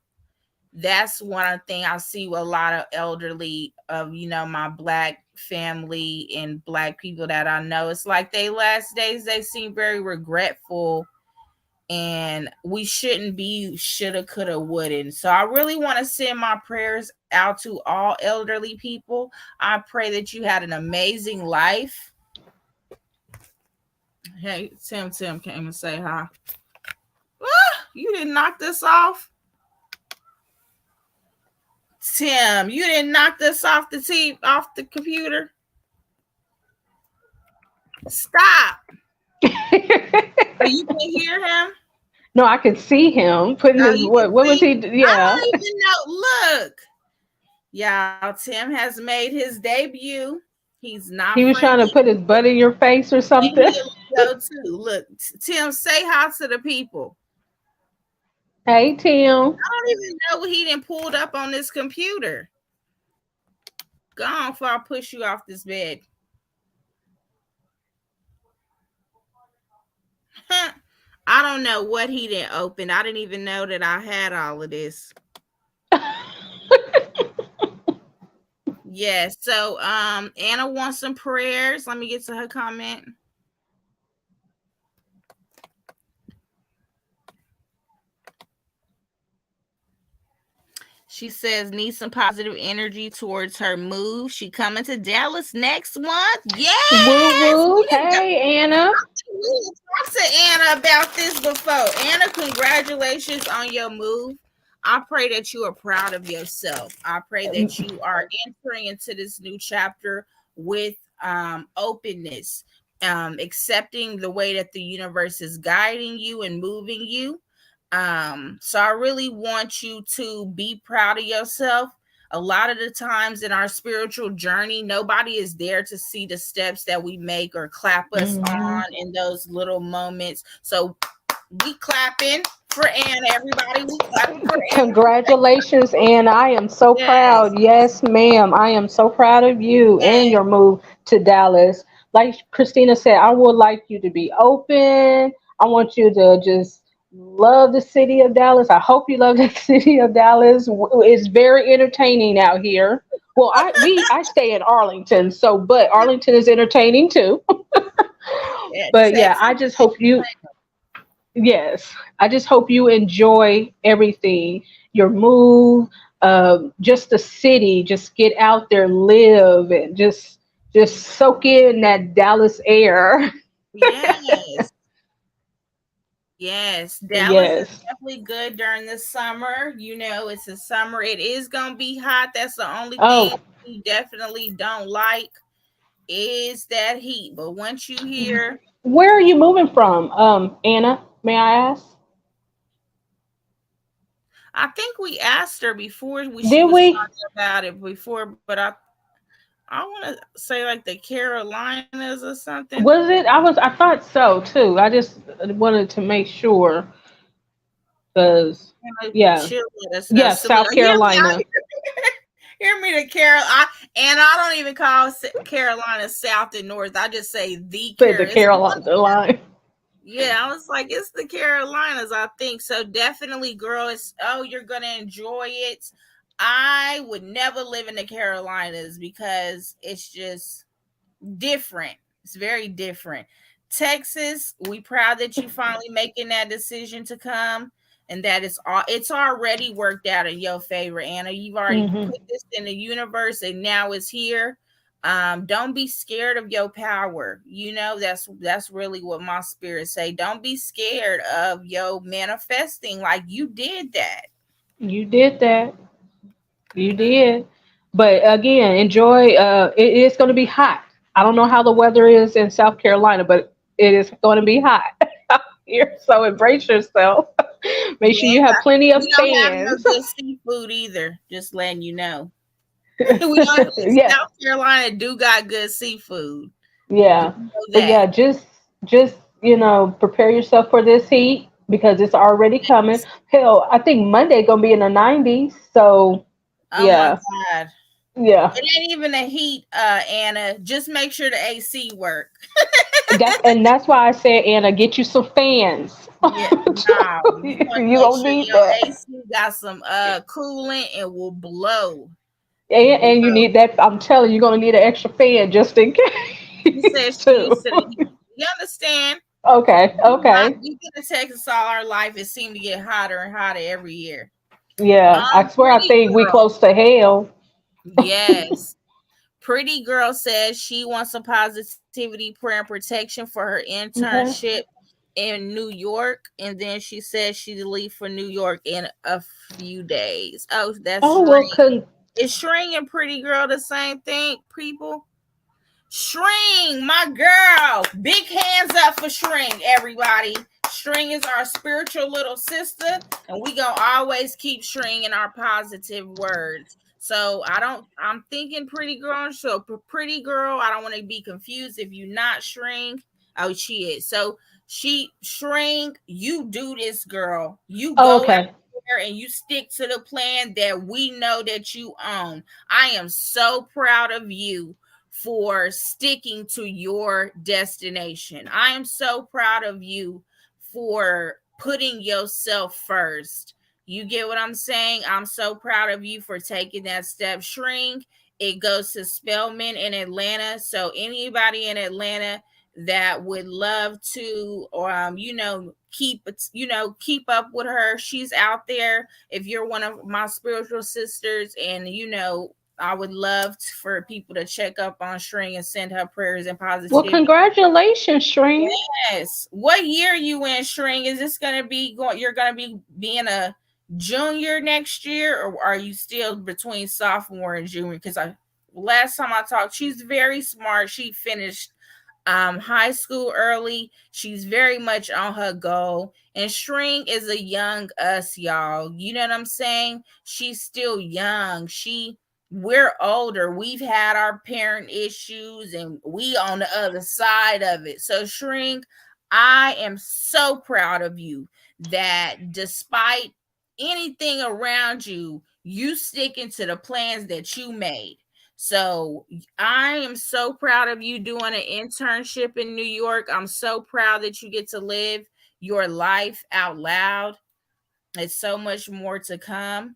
That's one thing I see with a lot of elderly of, you know, my black family and black people that I know. It's like they last days they seem very regretful, and we shouldn't be shoulda coulda wouldn't. So I really want to send my prayers out to all elderly people. I pray that you had an amazing life. Hey, Tim came and say hi. You didn't knock this off. Tim, you didn't knock this off the off the computer. Stop. Oh, you can hear him? No, I could see him putting Oh, his you can what was see? he? I Yeah. don't even know. Look. Y'all, Tim has made his debut. He's not He was trying to friendly. put his butt in your face or And something. here we go too. Look, Tim, say hi to the people. Hey, Tim. I don't even know what he didn't pulled up on this computer. Go on before I push you off this bed. I don't know what he didn't open. I didn't even know that I had all of this. Yes. So Anna wants some prayers. Let me get to her comment. She says needs some positive energy towards her move. She coming to Dallas next month. Woo Yes, woo. we didn't Hey, Anna. talk to Anna about this before. Anna, congratulations on your move. I pray that you are proud of yourself. I pray that you are entering into this new chapter with openness, accepting the way that the universe is guiding you and moving you. So I really want you to be proud of yourself. A lot of the times in our spiritual journey, nobody is there to see the steps that we make or clap us Hmm. on in those little moments. So we clapping for Anna, everybody. We clapping for Anna. Congratulations, Anna. I am so Yes, proud. Yes, ma'am. I am so proud of you and yes, your move to Dallas. Like Christina said, I would like you to be open. I want you to just love the city of Dallas. I hope you love the city of Dallas. It's very entertaining out here. Well, I stay in Arlington, so but Arlington is entertaining too. yeah. But yeah, Texas. I just hope you yes, I just hope you enjoy everything. Your move, just the city. Just get out there, live, and just soak in that Dallas air. Yes. Yes, Dallas is Yes. definitely good during the summer. You know, it's a summer. It is gonna be hot. That's the only thing Oh, we definitely don't like is that heat. But once you hear, where are you moving from, Anna? May I ask? I think we asked her before she Did was we? talking about it before, but I want to say like the Carolinas or something. Was it? I thought so too. I just wanted to make sure because yeah, She'll let us know. yeah, So hear South me Carolina. out. Hear me to and I don't even call Carolina South and North. I just say the Said the Carolina. It's one. Carolina line. Yeah, I was like, it's the Carolinas, I think. So definitely, girl, it's you're gonna enjoy it. I would never live in the Carolinas because it's just different. It's very different. Texas, we proud that you finally making that decision to come, and that it's already worked out in your favor, Anna. You've already Hmm. put this in the universe and now it's here. Don't be scared of your power. That's really what my spirit say. Don't be scared of your manifesting. Like, you did that. You did that. You did. But again, enjoy. It is going to be hot. I don't know how the weather is in South Carolina, but it is going to be hot out here. So embrace yourself. Make sure Yeah, you have plenty of we don't have no fans. good seafood either. Just letting you know. We don't. Yeah, South Carolina do got good seafood. yeah. Just know But that. yeah, just prepare yourself for this heat because it's already coming. Hell, I think Monday gonna be in the 90s. So Oh my yeah, God. yeah. It ain't even the heat, Anna. Just make sure the AC work. That's why I said, Anna, get you some fans. Yeah, nah. You want to You make gonna sure need your that. AC got some coolant and will blow. And you Blow. need that. I'm telling you, you're gonna need an extra fan just in She said case she used too. to the heat. You understand? Okay, okay. We've been in Texas all our life. It seemed to get hotter and hotter every year. Yeah, I swear I Pretty think we girl. close to hell. Yes. Pretty girl says she wants some positivity, prayer, and protection for her Okay. internship in New York. And then she says she'll leave for New York in a few days. Oh, that's Oh Shreen. well, Is Shreen and Pretty Girl the same thing, people? Shring, my girl. Big hands up for Shring, everybody. Shring is our spiritual little sister, and we gonna always keep Shring in our positive words. So I'm thinking Pretty Girl. So Pretty Girl, I don't want to be confused if you not Shring. Oh, she is. So she Shring, you do this, girl. You oh, go out okay. there and you stick to the plan that we know that you own. I am so proud of you for sticking to your destination. I am so proud of you for putting yourself first. You get what I'm saying? I'm so proud of you for taking that step. Shrink. It goes to Spellman in Atlanta. So anybody in Atlanta that would love to keep up with her, she's out there. If you're one of my spiritual sisters, and I would love for people to check up on String and send her prayers and Well, positivity. congratulations, Shreen. Yes. What year you in, String? Is this gonna be going? You're gonna be being a junior next year, or are you still between sophomore and junior? Because I last time I talked, she's very smart. She finished high school early. She's very much on her goal. And String is a young us, y'all. You know what I'm saying? She's still young. We're older. We've had our parent issues and we on the other side of it. So Shrink, I am so proud of you that despite anything around you, you sticking to the plans that you made. So I am so proud of you doing an internship in New York. I'm so proud that you get to live your life out loud. It's so much more to come.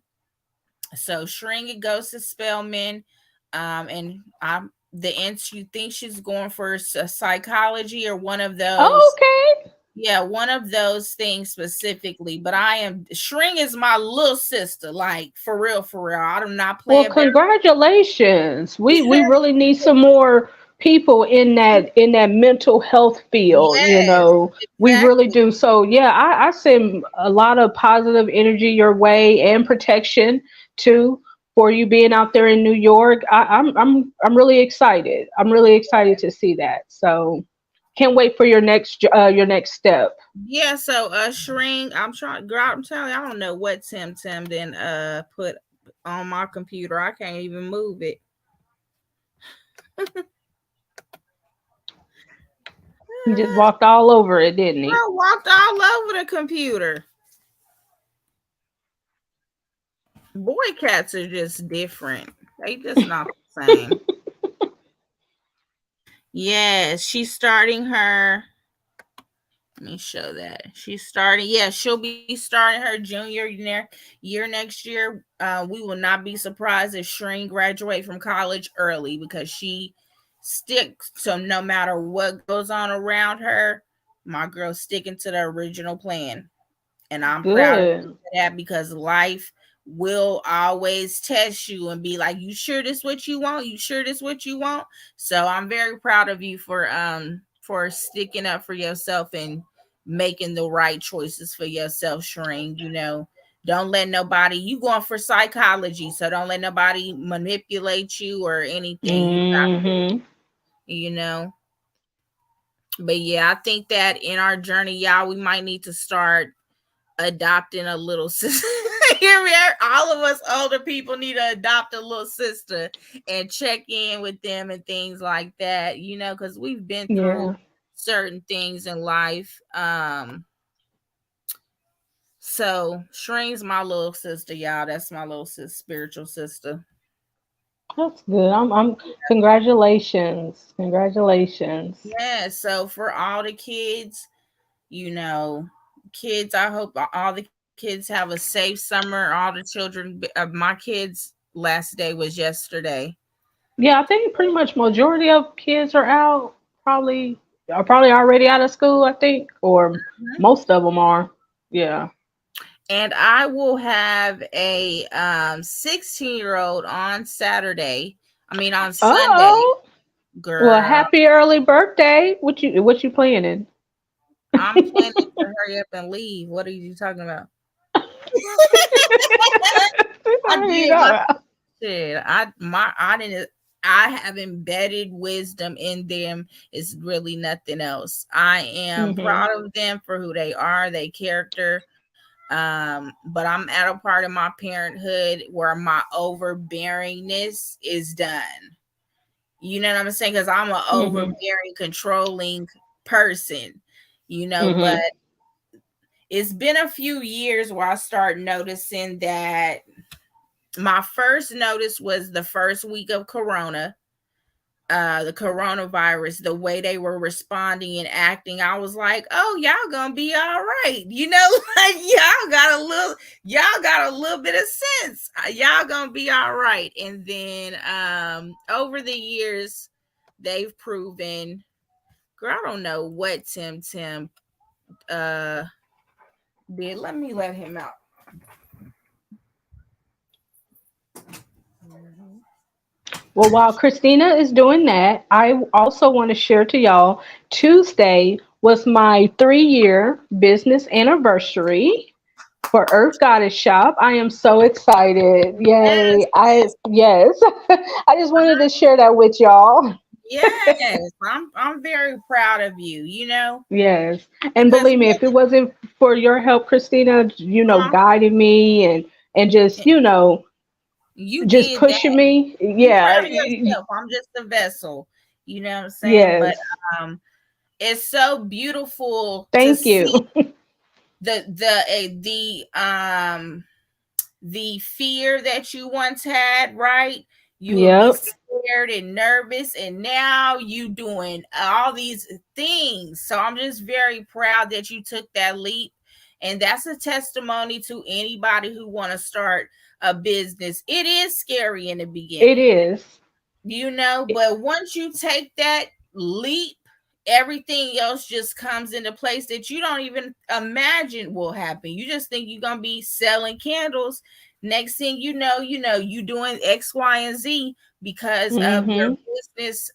So Shringy goes to Spelman, and I'm the int. You think she's going for psychology or one of Oh, those? okay. Yeah, one of those things specifically. But I am Shring is my little sister, like for real, for real. I do not play Well, about. congratulations. We really need some more people in that mental health field, Yes, We really exactly. do. So yeah, I send a lot of positive energy your way and protection too for you being out there in New York. I'm really excited. I'm really excited to see that. So can't wait for your next step. Yeah, so Shring, I'm trying girl, I'm telling you, I don't know what Tim then put on my computer. I can't even move it. He just walked all over it, didn't he? I walked all over the computer. Boy cats are just different. They just not the same. Yes, she's starting her. Let me show that. She's starting. Yeah, she'll be starting her junior year next year. We will not be surprised if Shreen graduate from college early because she sticks to no matter what goes on around her. My girl's sticking to the original plan, and I'm proud of Good. that because life will always test you and be like, you sure this what you want? You sure this what you want? So I'm very proud of you for sticking up for yourself and making the right choices for yourself, Shereen. Don't let nobody, you going for psychology, so don't let nobody manipulate you or anything. Mm-hmm. You know. But yeah, I think that in our journey, y'all, we might need to start adopting a little sister. All of us older people need to adopt a little sister and check in with them and things like that, because we've been through Yeah. certain things in life. So Shreen's my little sister, y'all. That's my little spiritual sister. That's good. I'm congratulations. Congratulations. Yeah. So for all the kids, you know, kids, I hope all the kids have a safe summer. All the children, my kids' last day was yesterday. Yeah, I think pretty much majority of kids are probably already out of school, I think, or Mhm. most of them are. Yeah. And I will have a 16-year-old on Saturday. I mean on Sunday, Oh, well, girl. happy early birthday. What you planning? I'm planning to hurry up and leave. What are you talking about? I You did my know. shit. I didn't. I have embedded wisdom in them. It's really nothing else. I am Mhm. proud of them for who they are, their character. But I'm at a part of my parenthood where my overbearingness is done. You know what I'm saying? Because I'm an Mhm. overbearing, controlling person. But Mhm. it's been a few years where I start noticing that my first notice was the first week of the coronavirus, the way they were responding and acting. I was like, oh, y'all gonna be all right. Like y'all got a little bit of sense. Y'all gonna be all right. And then over the years, they've proven, girl, I don't know what Tim uh did. Let him out. Well, while Christina is doing that, I also want to share to y'all Tuesday was my 3-year business anniversary for Earth Goddess Shop. I am so excited. Yes, Yay. Yes. I just wanted to share that with y'all. yes. I'm very proud of you, Yes. And because believe me, if it wasn't for your help, Christina, uh, guiding me and just, you just did that. pushing me. Be Yeah. proud of yourself. I'm just a vessel. You know what I'm saying? But Yes. um it's so beautiful to Thank see you. the fear that you once had, right? You would be Yep. scared and nervous, and now you doing all these things. So I'm just very proud that you took that leap. And that's a testimony to anybody who want to start a business. It is scary in the It beginning, is. but once you take that leap, everything else just comes into place that you don't even imagine will happen. You just think you're gonna be selling candles. Next thing you doing X, Y, and Z because of your Mm-hmm. business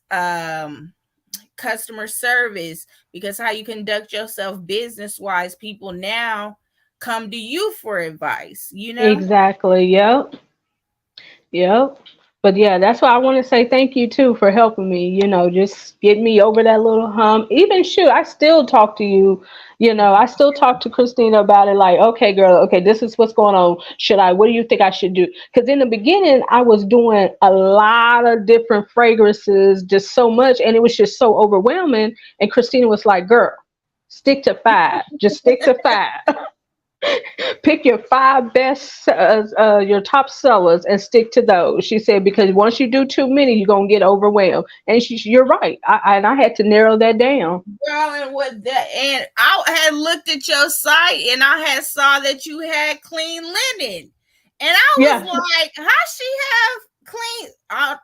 customer service, because how you conduct yourself business wise, people now come to you for advice. Exactly. Yep. Yep. But yeah, that's why I want to say thank you too for helping me, just get me over that little hump. Even shoot, I still talk to you, I still talk to Christina about it like, okay, girl, okay, this is what's going on. What do you think I should do? Because in the beginning, I was doing a lot of different fragrances, just so much, and it was just so overwhelming. And Christina was like, girl, stick to five, just stick to five. Pick your five best, your top sellers, and stick to those. She said because once you do too many, you're gonna get overwhelmed. And you're right. I had to narrow that down. Girl, and what that, and I had looked at your site and I had saw that you had clean linen, and I was Yeah, like, how she have clean? I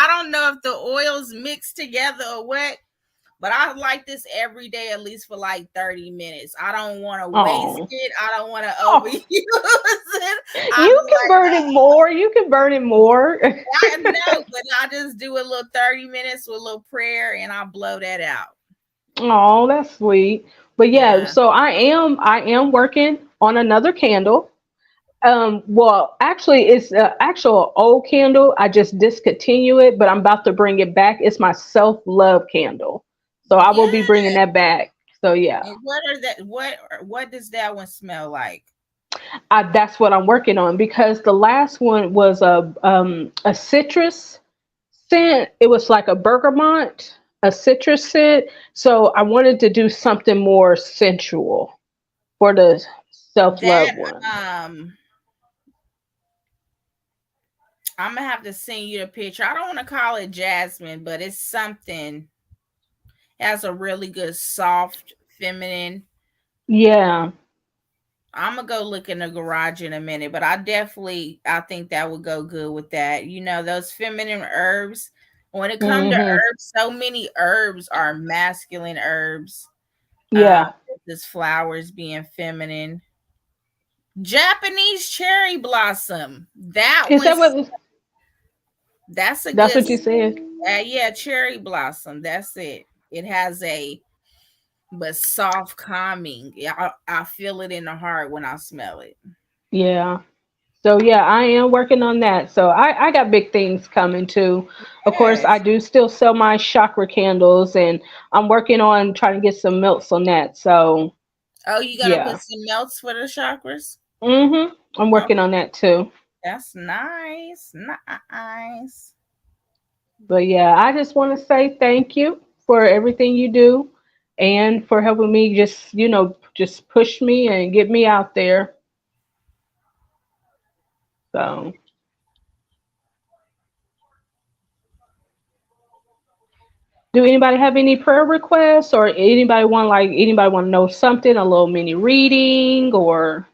don't know if the oils mixed together or what, But I like this every day, at least for like 30 minutes. I don't want to waste Oh, it. I don't want to overuse oh, it. I'm you can like, burn it more. You can burn it more. I know, but I just do a little 30 minutes with a little prayer and I blow that out. Oh, that's sweet. But yeah, Yeah. so I am working on another candle. Well, actually, it's an actual old candle. I just discontinue it, but I'm about to bring it back. It's my self-love candle. So I will Yeah. be bringing that back. So yeah, And what are that? What does that one smell like? that's what I'm working on because the last one was a citrus scent. It was like a bergamot, a citrus scent. So I wanted to do something more sensual for the That self-love one. I'm gonna have to send you the picture. I don't want to call it jasmine, but it's something. It has a really good soft feminine. Yeah. I'm gonna go look in the garage in a minute, but I think that would go good with that. You know, those feminine herbs. When it comes to Hmm. herbs, so many herbs are masculine herbs. Uh, Yeah. this flowers being feminine. Japanese cherry blossom. Is that what? That's a That's good. what you said. Yeah, cherry blossom. That's it. It has a but soft calming. Yeah, I feel it in the heart when I smell it. Yeah. So yeah, I am working on that. So I got big things coming too. Of course, I Yes. do still sell my chakra candles, and I'm working on trying to get some melts on that. So Oh, you gonna put yeah. some melts for the chakras? I'm Oh, working on that too. that's nice. Nice. But yeah, I just want to say thank you for everything you do and for helping me just, just push me and get me out there. So, do anybody have any prayer requests or anybody want to know something, a little mini reading, or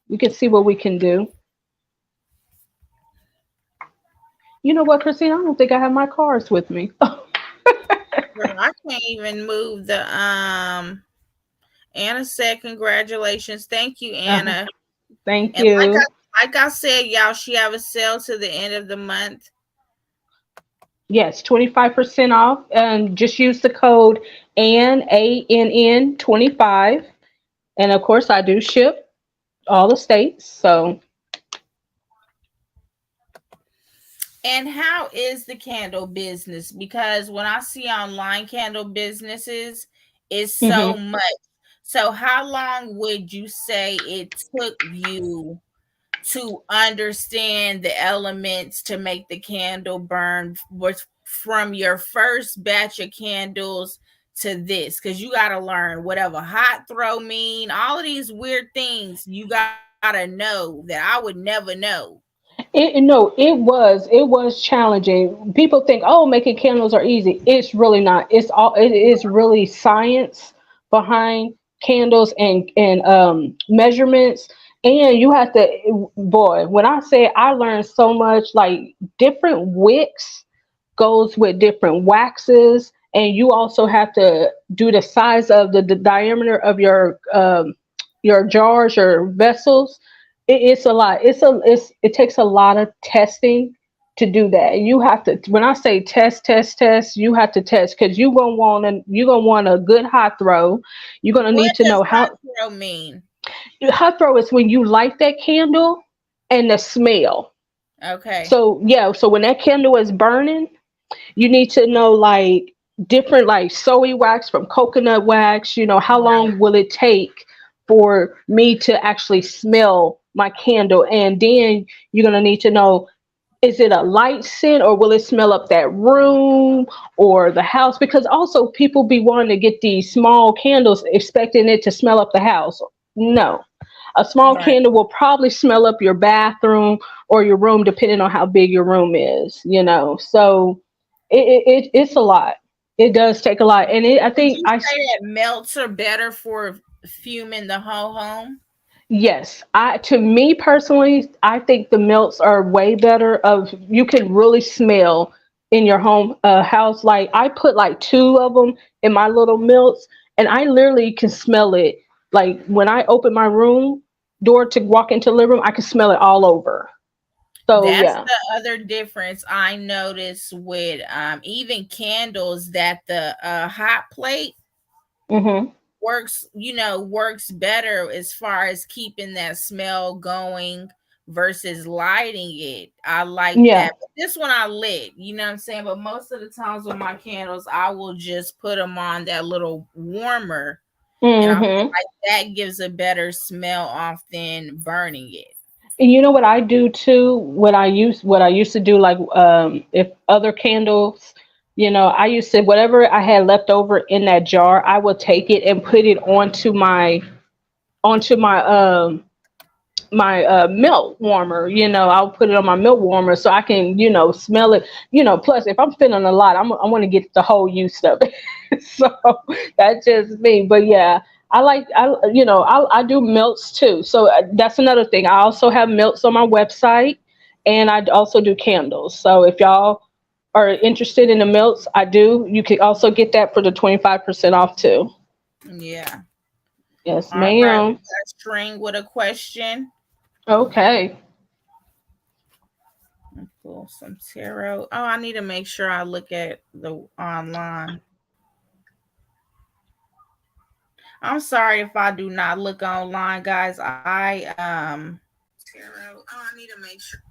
we can see what we can do. You know what, Christine? I don't think I have my cards with me. Girl, I can't even move the Anna said congratulations. Thank you, Uh, Anna. Thank And you. like I said, y'all, she have a sale to the end of the month. Yes, 25% off. And just use the code ANN25. And of course, I do ship all the states. So, And how is the candle business? Because when I see online candle businesses, it's so mhm. much. So, how long would you say it took you to understand the elements to make the candle burn from your first batch of candles to this? Because you got to learn whatever hot throw mean, all of these weird things you got to know that I would never know. No, it was challenging. People think, oh, making candles are easy. It's really not. It is really science behind candles and measurements. And you have to, boy, when I say I learned so much, like different wicks goes with different waxes, and you also have to do the size of the diameter of your jars, your vessels. It's a lot. It takes a lot of testing to do that. You have to, when I say test, you have to test because you're gonna want a good hot throw. You're gonna What need to does know hot how. throw mean? Hot throw is when you light that candle and the smell. Okay. So yeah, so when that candle is burning, you need to know like different like soy wax from coconut wax. How Right. long will it take for me to actually smell my candle? And then you're going to need to know, is it a light scent or will it smell up that room or the house? Because also people be wanting to get these small candles expecting it to smell up the house. No, a small Right. candle will probably smell up your bathroom or your room depending on how big your room is. So it's a lot. It does take a lot. And I Would think you say that melts are better for fuming the whole home? yes, to me personally, I think the melts are way better. Of You can really smell. in your home house. Like I put like two of them in my little milks, and I literally can smell it. Like when I open my room door to walk into the living room, I can smell it all over. So That's yeah. the other difference I noticed with even candles, that the hot plate Mhm. works, works better as far as keeping that smell going versus lighting it. I like Yeah. that. But this one I lit, you know what I'm saying? But most of the times with my candles, I will just put them on that little warmer, and I feel Mhm. like that gives a better smell off than burning it. And you know what I do too? What I used to do, like if other candles, I used to, whatever I had left over in that jar, I would take it and put it onto my milk warmer. I'll put it on my milk warmer so I can, smell it. Plus if I'm feeling a lot, I want to get the whole use of it. So that's just me. But yeah, I do milks too. So that's another thing. I also have milks on my website, and I also do candles. So if y'all are interested in the milks, I do. You can also get that for the 25% off too. Yeah. Yes, All right, we ma'am. got String with a question. Okay. Pull some tarot. Oh, I need to make sure I look at the online. I'm sorry if I do not look online, guys. Tarot. Oh, I need to make sure.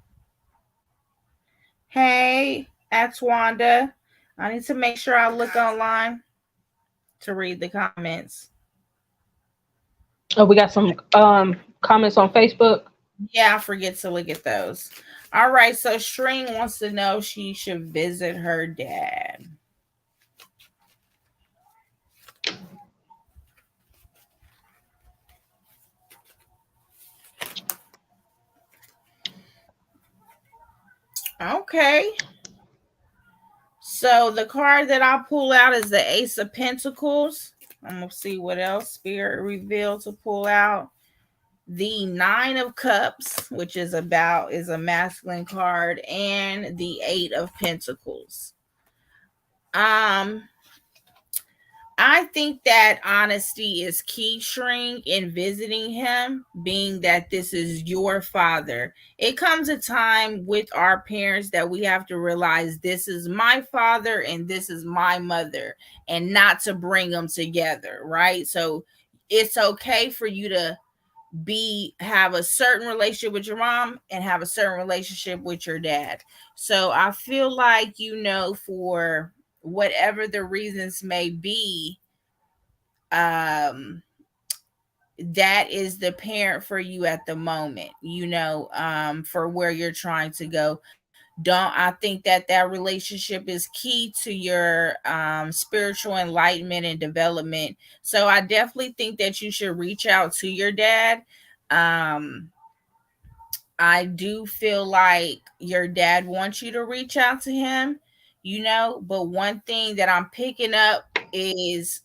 Hey, that's Wanda. I need to make sure I look online to read the comments. Oh, we got some comments on Facebook. Yeah, I forget to look at those. All right, so String wants to know if she should visit her dad. Okay. So the card that I pull out is the Ace of Pentacles. I'm gonna see what else Spirit revealed to pull out. The Nine of Cups, which is a masculine card, and the Eight of Pentacles. Um, I think that honesty is key, Shrink, in visiting him, being that this is your father. It comes a time with our parents that we have to realize this is my father and this is my mother, and not to bring them together, right? So it's okay for you to have a certain relationship with your mom and have a certain relationship with your dad. So I feel like, for whatever the reasons may be, um that is the parent for you at the moment, for where you're trying to go. Don't I think that relationship is key to your spiritual enlightenment and development. So I definitely think that you should reach out to your dad. um I do feel like your dad wants you to reach out to him, but one thing that I'm picking up is,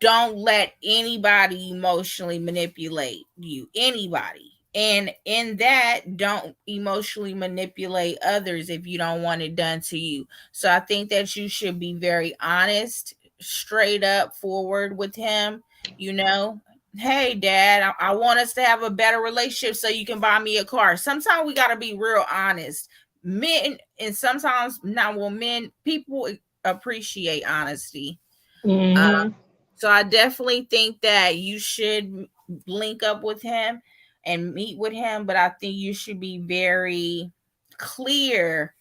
don't let anybody emotionally manipulate you. Anybody. And in that, don't emotionally manipulate others if you don't want it done to you. So I think that you should be very honest, straight up forward with him. You know, hey, dad, I want us to have a better relationship so you can buy me a car. Sometimes we got to be real honest. Men, and sometimes not, well, men, people appreciate honesty. Uh, Hmm. so I definitely think that you should link up with him and meet with him, but I think you should be very clear.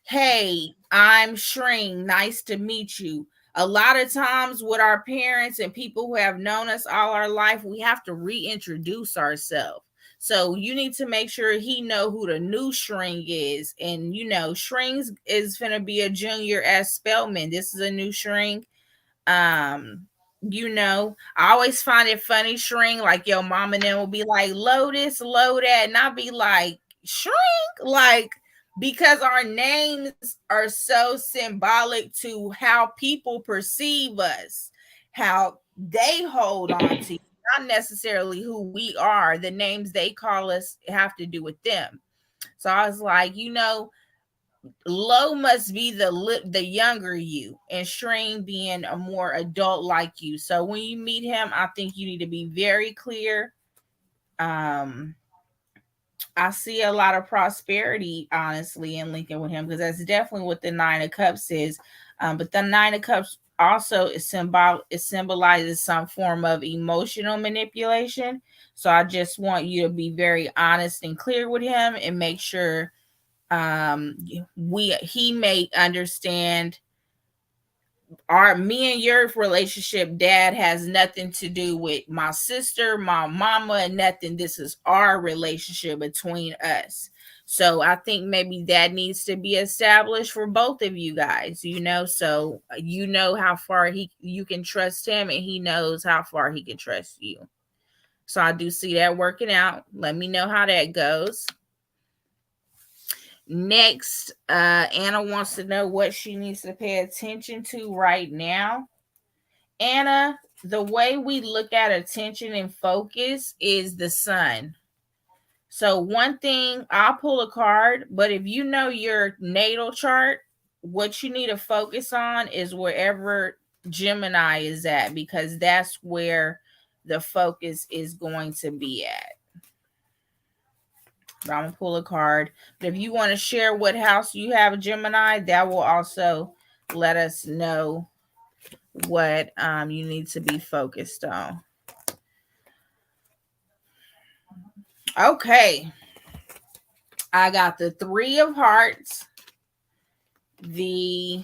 Hey, I'm Shring. Nice to meet you. A lot of times with our parents and people who have known us all our life, we have to reintroduce ourselves. So you need to make sure he know who the new Shring is. And Shrings is gonna be a junior at Spellman. This is a new Shring. um I always find it funny, Shrink, like your mom and them will be like, Lotus, load that, and I'll be like, Shrink, like, because our names are so symbolic to how people perceive us, how they hold on to, not necessarily who we are. The names they call us have to do with them. So I was like, Low must be the younger you, and Stream being a more adult like you. So when you meet him, I think you need to be very clear. Um, I see a lot of prosperity, honestly, in Lincoln with him, because that's definitely what the Nine of Cups is. But the Nine of Cups also it symbolizes some form of emotional manipulation. So I just want you to be very honest and clear with him, and make sure he may understand me and your relationship. Dad has nothing to do with my sister, my mama, and nothing. This is our relationship between us. So I think maybe that needs to be established for both of you guys, so you know how far you can trust him, and he knows how far he can trust you. So I do see that working out. Let me know how that goes. Next, Anna wants to know what she needs to pay attention to right now. Anna, the way we look at attention and focus is the sun. So one thing, I'll pull a card, but if you know your natal chart, what you need to focus on is wherever Gemini is at, because that's where the focus is going to be at. I'm gonna pull a card. But if you want to share what house you have Gemini, that will also let us know what you need to be focused on. Okay. I got the Three of Hearts, the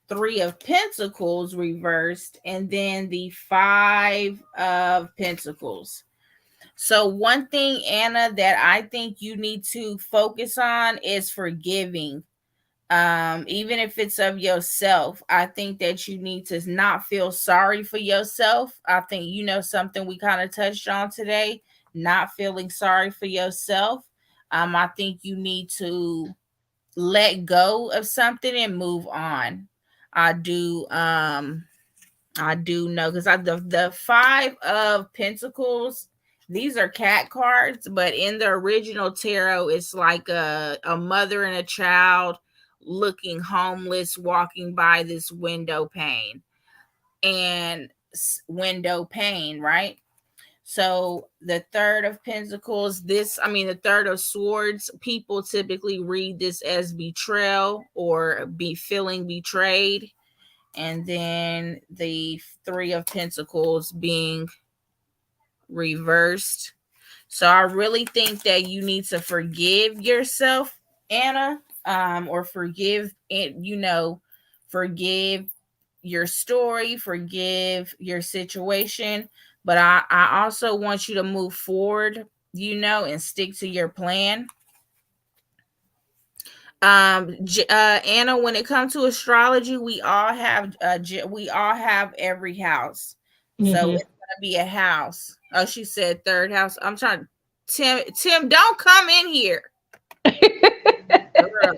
Three of Pentacles reversed, and then the Five of Pentacles. So one thing, Anna, that I think you need to focus on is forgiving. Even if it's of yourself, I think that you need to not feel sorry for yourself. I think something we kind of touched on today, not feeling sorry for yourself. I think you need to let go of something and move on. I do know, because the Five of Pentacles, these are cat cards, but in the original tarot, it's like a mother and a child looking homeless, walking by this window pane, right? So the Third of Pentacles, the Third of Swords, people typically read this as betrayal or be feeling betrayed. And then the Three of Pentacles being reversed. So I really think that you need to forgive yourself, Anna, or forgive your story, forgive your situation. But I also want you to move forward, and stick to your plan. Anna, when it comes to astrology, we all have every house. So it's gonna be a house. Oh, she said third house. I'm trying. Tim, don't come in here. Girl.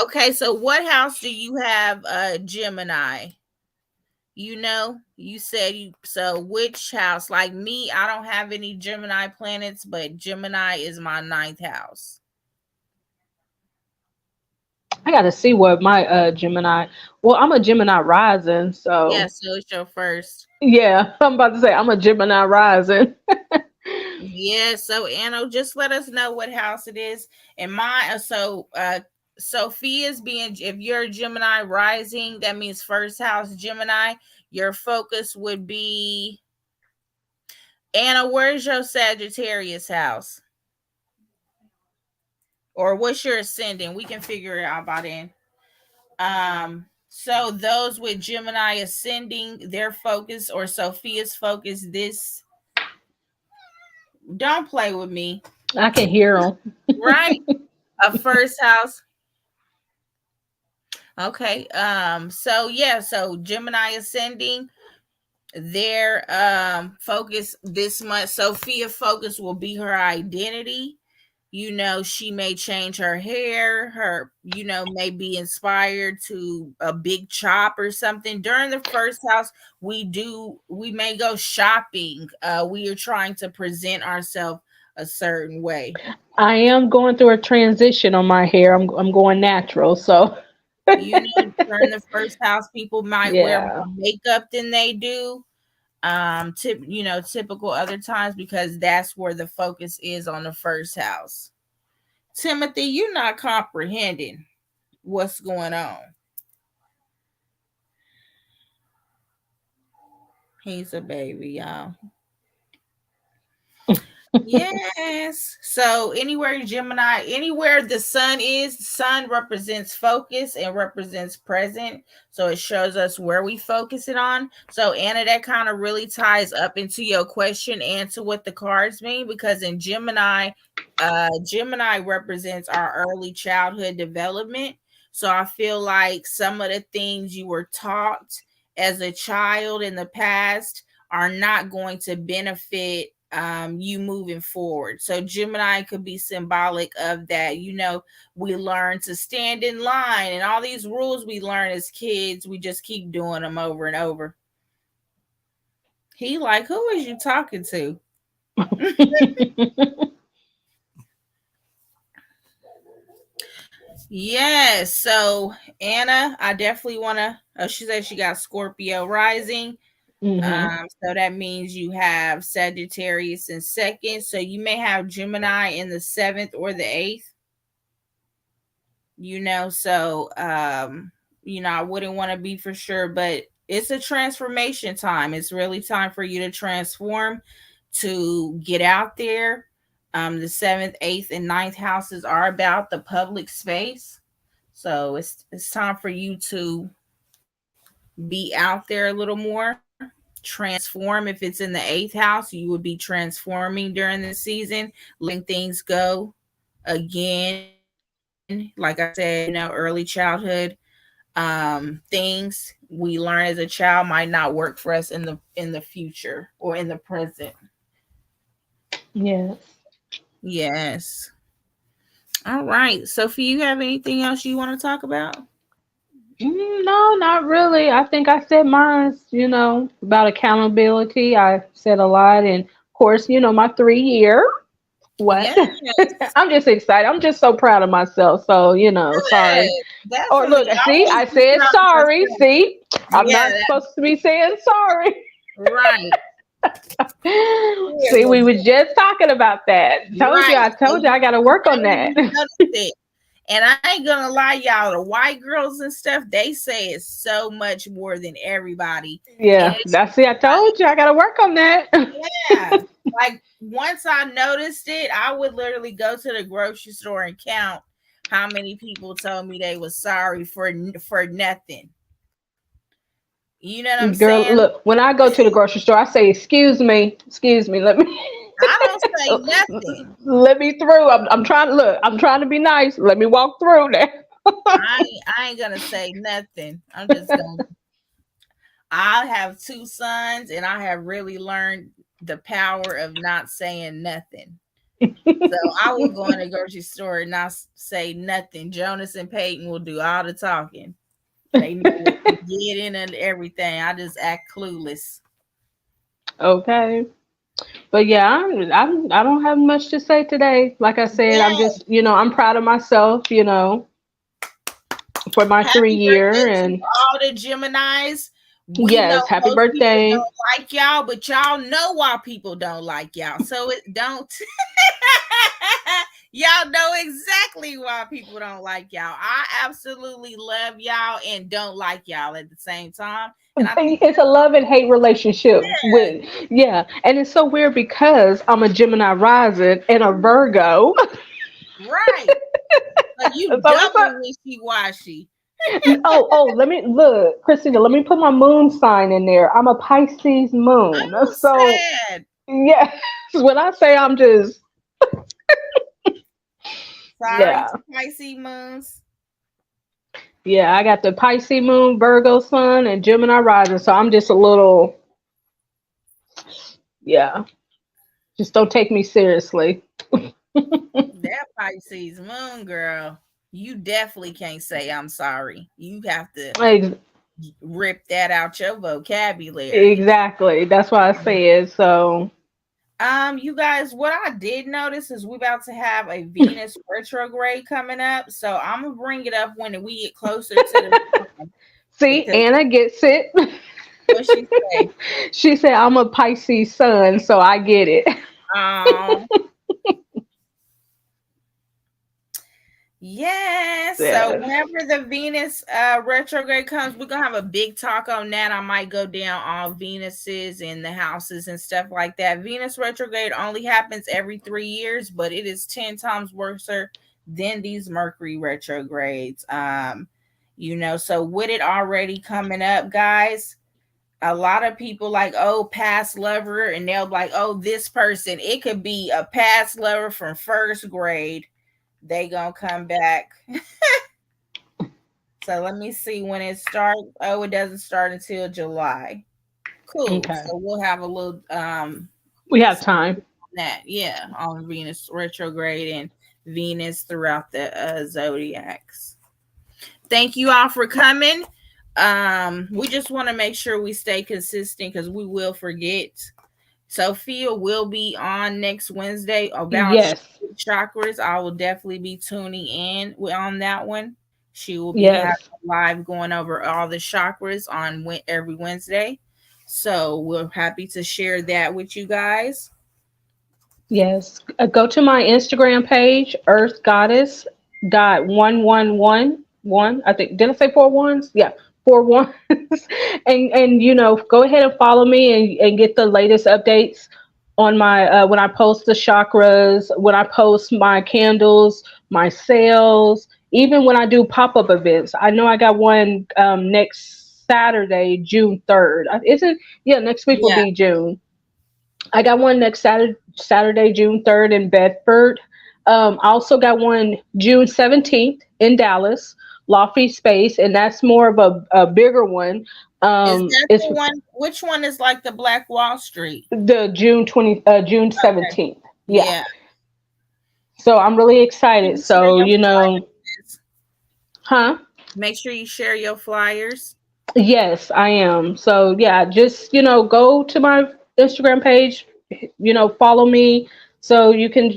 Okay, so what house do you have Gemini? You said so which house? Like me, I don't have any Gemini planets, but Gemini is my 9th house. I got to see what my Gemini. Well, I'm a Gemini rising, so Yeah, so it's your first. yeah, I'm about to say I'm a Gemini rising. Yeah, so Anno, just let us know what house it is. And Sophia's being, if you're a Gemini rising, that means first house Gemini. Your focus would be, Anna, where's your Sagittarius house? Or what's your ascendant? We can figure it out by then. So those with Gemini ascending, their focus, or Sophia's focus, this, don't play with me. I can hear them. Right? A first house. Okay. So Gemini ascending, their focus this month, Sophia focus will be her identity. She may change her hair, may be inspired to a big chop or something. During the first house, we may go shopping. We are trying to present ourselves a certain way. I am going through a transition on my hair. I'm going natural, so During the first house, people might wear yeah. more makeup than they do. Typical other times because that's where the focus is on the first house. Timothy, you're not comprehending what's going on. He's a baby, y'all. Yes. So anywhere Gemini, anywhere the sun is, sun represents focus and represents present. So it shows us where we focus it on. So Anna, that kind of really ties up into your question and to what the cards mean, because in Gemini, Gemini represents our early childhood development. So I feel like some of the things you were taught as a child in the past are not going to benefit you moving forward. So Gemini could be symbolic of that. We learn to stand in line, and all these rules we learn as kids, we just keep doing them over and over. He like, who is you talking to? Yes. So Anna, I definitely want to. Oh, she said she got Scorpio rising. So that means you have Sagittarius in second. So you may have Gemini in the 7th or the 8th. So I wouldn't want to be for sure, but it's a transformation time. It's really time for you to transform, to get out there. The 7th, 8th, and 9th houses are about the public space. So it's time for you to be out there a little more. Transform. If it's in the 8th house, you would be transforming during the season, letting things go again. Like I said, early childhood things we learn as a child might not work for us in the future or in the present. Yes. Yes. All right. Sophie, you have anything else you want to talk about? No, not really. I think I said mine, about accountability. I said a lot. And of course, my 3 year. What? Yes. I'm just excited. I'm just so proud of myself. So, sorry. Or look, see, I said sorry. See, I'm not supposed to be saying sorry. Right. See, we were just talking about that. I told you I got to work on that. And I ain't gonna lie, y'all, the white girls and stuff, they say it's so much more than everybody. Yeah, I told you I gotta work on that. Yeah. Like once I noticed it, I would literally go to the grocery store and count how many people told me they was sorry for nothing. You know what I'm Girl, saying? look, when I go to the grocery store, I say, excuse me, let me I don't say nothing. Let me through. I'm trying to be nice. Let me walk through there. I ain't gonna say nothing. I'm just gonna. I have 2 sons, and I have really learned the power of not saying nothing. So I will go in the grocery store and not say nothing. Jonas and Peyton will do all the talking. They know what to get in and everything. I just act clueless. Okay. But yeah, I don't have much to say today. Like I said, I'm just, I'm proud of myself, for my Happy 3 year and all the Geminis. Yes, happy birthday. Don't like y'all, but y'all know why people don't like y'all. So it don't. Y'all know exactly why people don't like y'all. I absolutely love y'all and don't like y'all at the same time. And I think It's a love and hate relationship with and it's so weird because I'm a Gemini rising and a Virgo. Right. But you double wishy-washy. Let me look, Christina, let me put my moon sign in there. I'm a Pisces moon. I'm so sad. Yeah, when I say I'm just sorry, Pisces moons. Yeah, I got the Pisces moon, Virgo sun, and Gemini rising. So I'm just a little, just don't take me seriously. That Pisces moon girl, you definitely can't say I'm sorry. You have to rip that out your vocabulary. Exactly. That's why I say it. So You guys, what I did notice is we about to have a Venus retrograde coming up, so I'm gonna bring it up when we get closer to the time See, because Anna gets it. what she say? She said, I'm a Pisces sun, so I get it. Um, yeah. So Yes. whenever the Venus retrograde comes, we're gonna have a big talk on that. I might go down all Venuses and the houses and stuff like that. Venus retrograde only happens every 3 years, but it is 10 times worse than these Mercury retrogrades. So with it already coming up, guys, a lot of people like, oh, past lover, and they'll be like, oh, this person. It could be a past lover from first grade. They gonna come back. So let me see when it starts. Oh, it doesn't start until July. Cool. Okay. So we'll have a little We have time. that, yeah, on Venus retrograde and Venus throughout the zodiacs. Thank you all for coming. We just want to make sure we stay consistent because we will forget. Sophia will be on next Wednesday about Yes. chakras. I will definitely be tuning in on that one. She will be Yes. having live going over all the chakras on every Wednesday. So we're happy to share that with you guys. Yes. Go to my Instagram page, Earth Goddess dot 1111. I think, did I say 4 1s? Yeah, 4 1. And go ahead and follow me and get the latest updates on my when I post the chakras, when I post my candles, my sales, even when I do pop-up events. I know I got one next Saturday, June 3rd. Isn't Yeah, next week will Yeah. be June. I got one next Saturday, June 3rd in Bedford. I also got one June 17th in Dallas, Lofty Space, and that's more of a bigger one. Is that It's the one? Which one is like the Black Wall Street? the June Okay. 17th. Yeah. Yeah. So I'm really excited. You share So, your flyers. huh? Make sure you share your flyers. Yes, I am. So yeah, just go to my Instagram page, follow me so you can,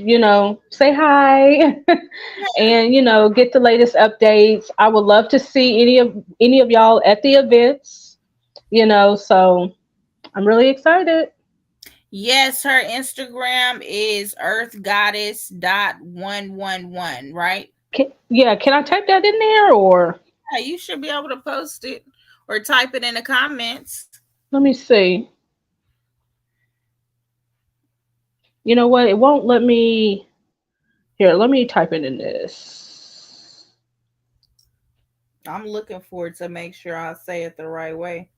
say hi and get the latest updates. I would love to see any of y'all at the events, so I'm really excited. Yes, her Instagram is earthgoddess.111, right? Can I type that in there, or Yeah, you should be able to post it or type it in the comments. let me see. You know what? It won't let me. Here, let me type it in this. I'm looking forward to make sure I say it the right way.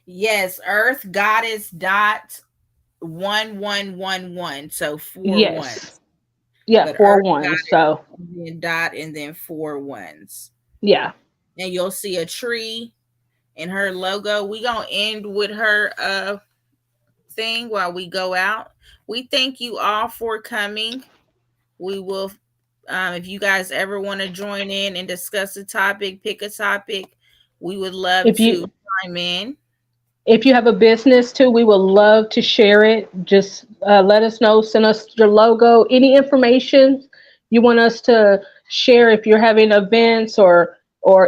Yes, earthgoddess.1111. So 4 1. Yes. Yeah, But 4 1. So then dot and then 4 1s. yeah. And you'll see a tree in her logo. We gonna end with her thing while we go out. We thank you all for coming. We will if you guys ever want to join in and discuss a topic, pick a topic, we would love If to you chime in. if you have a business too, we would love to share it. Just let us know. Send us your logo, any information you want us to share. If you're having events or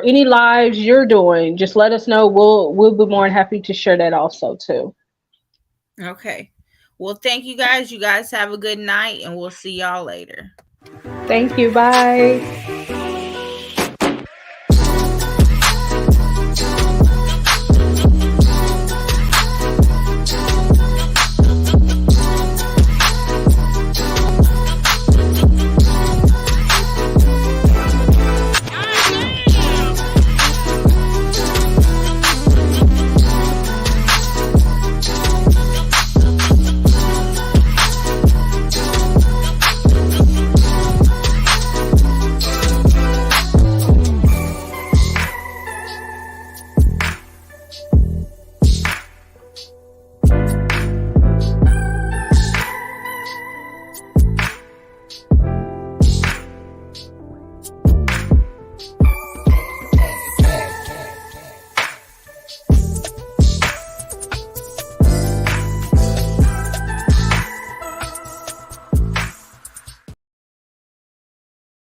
any lives you're doing, just let us know. We'll be more than happy to share that also too. Okay. Well, thank you guys. You guys have a good night and we'll see y'all later. Thank you. Bye.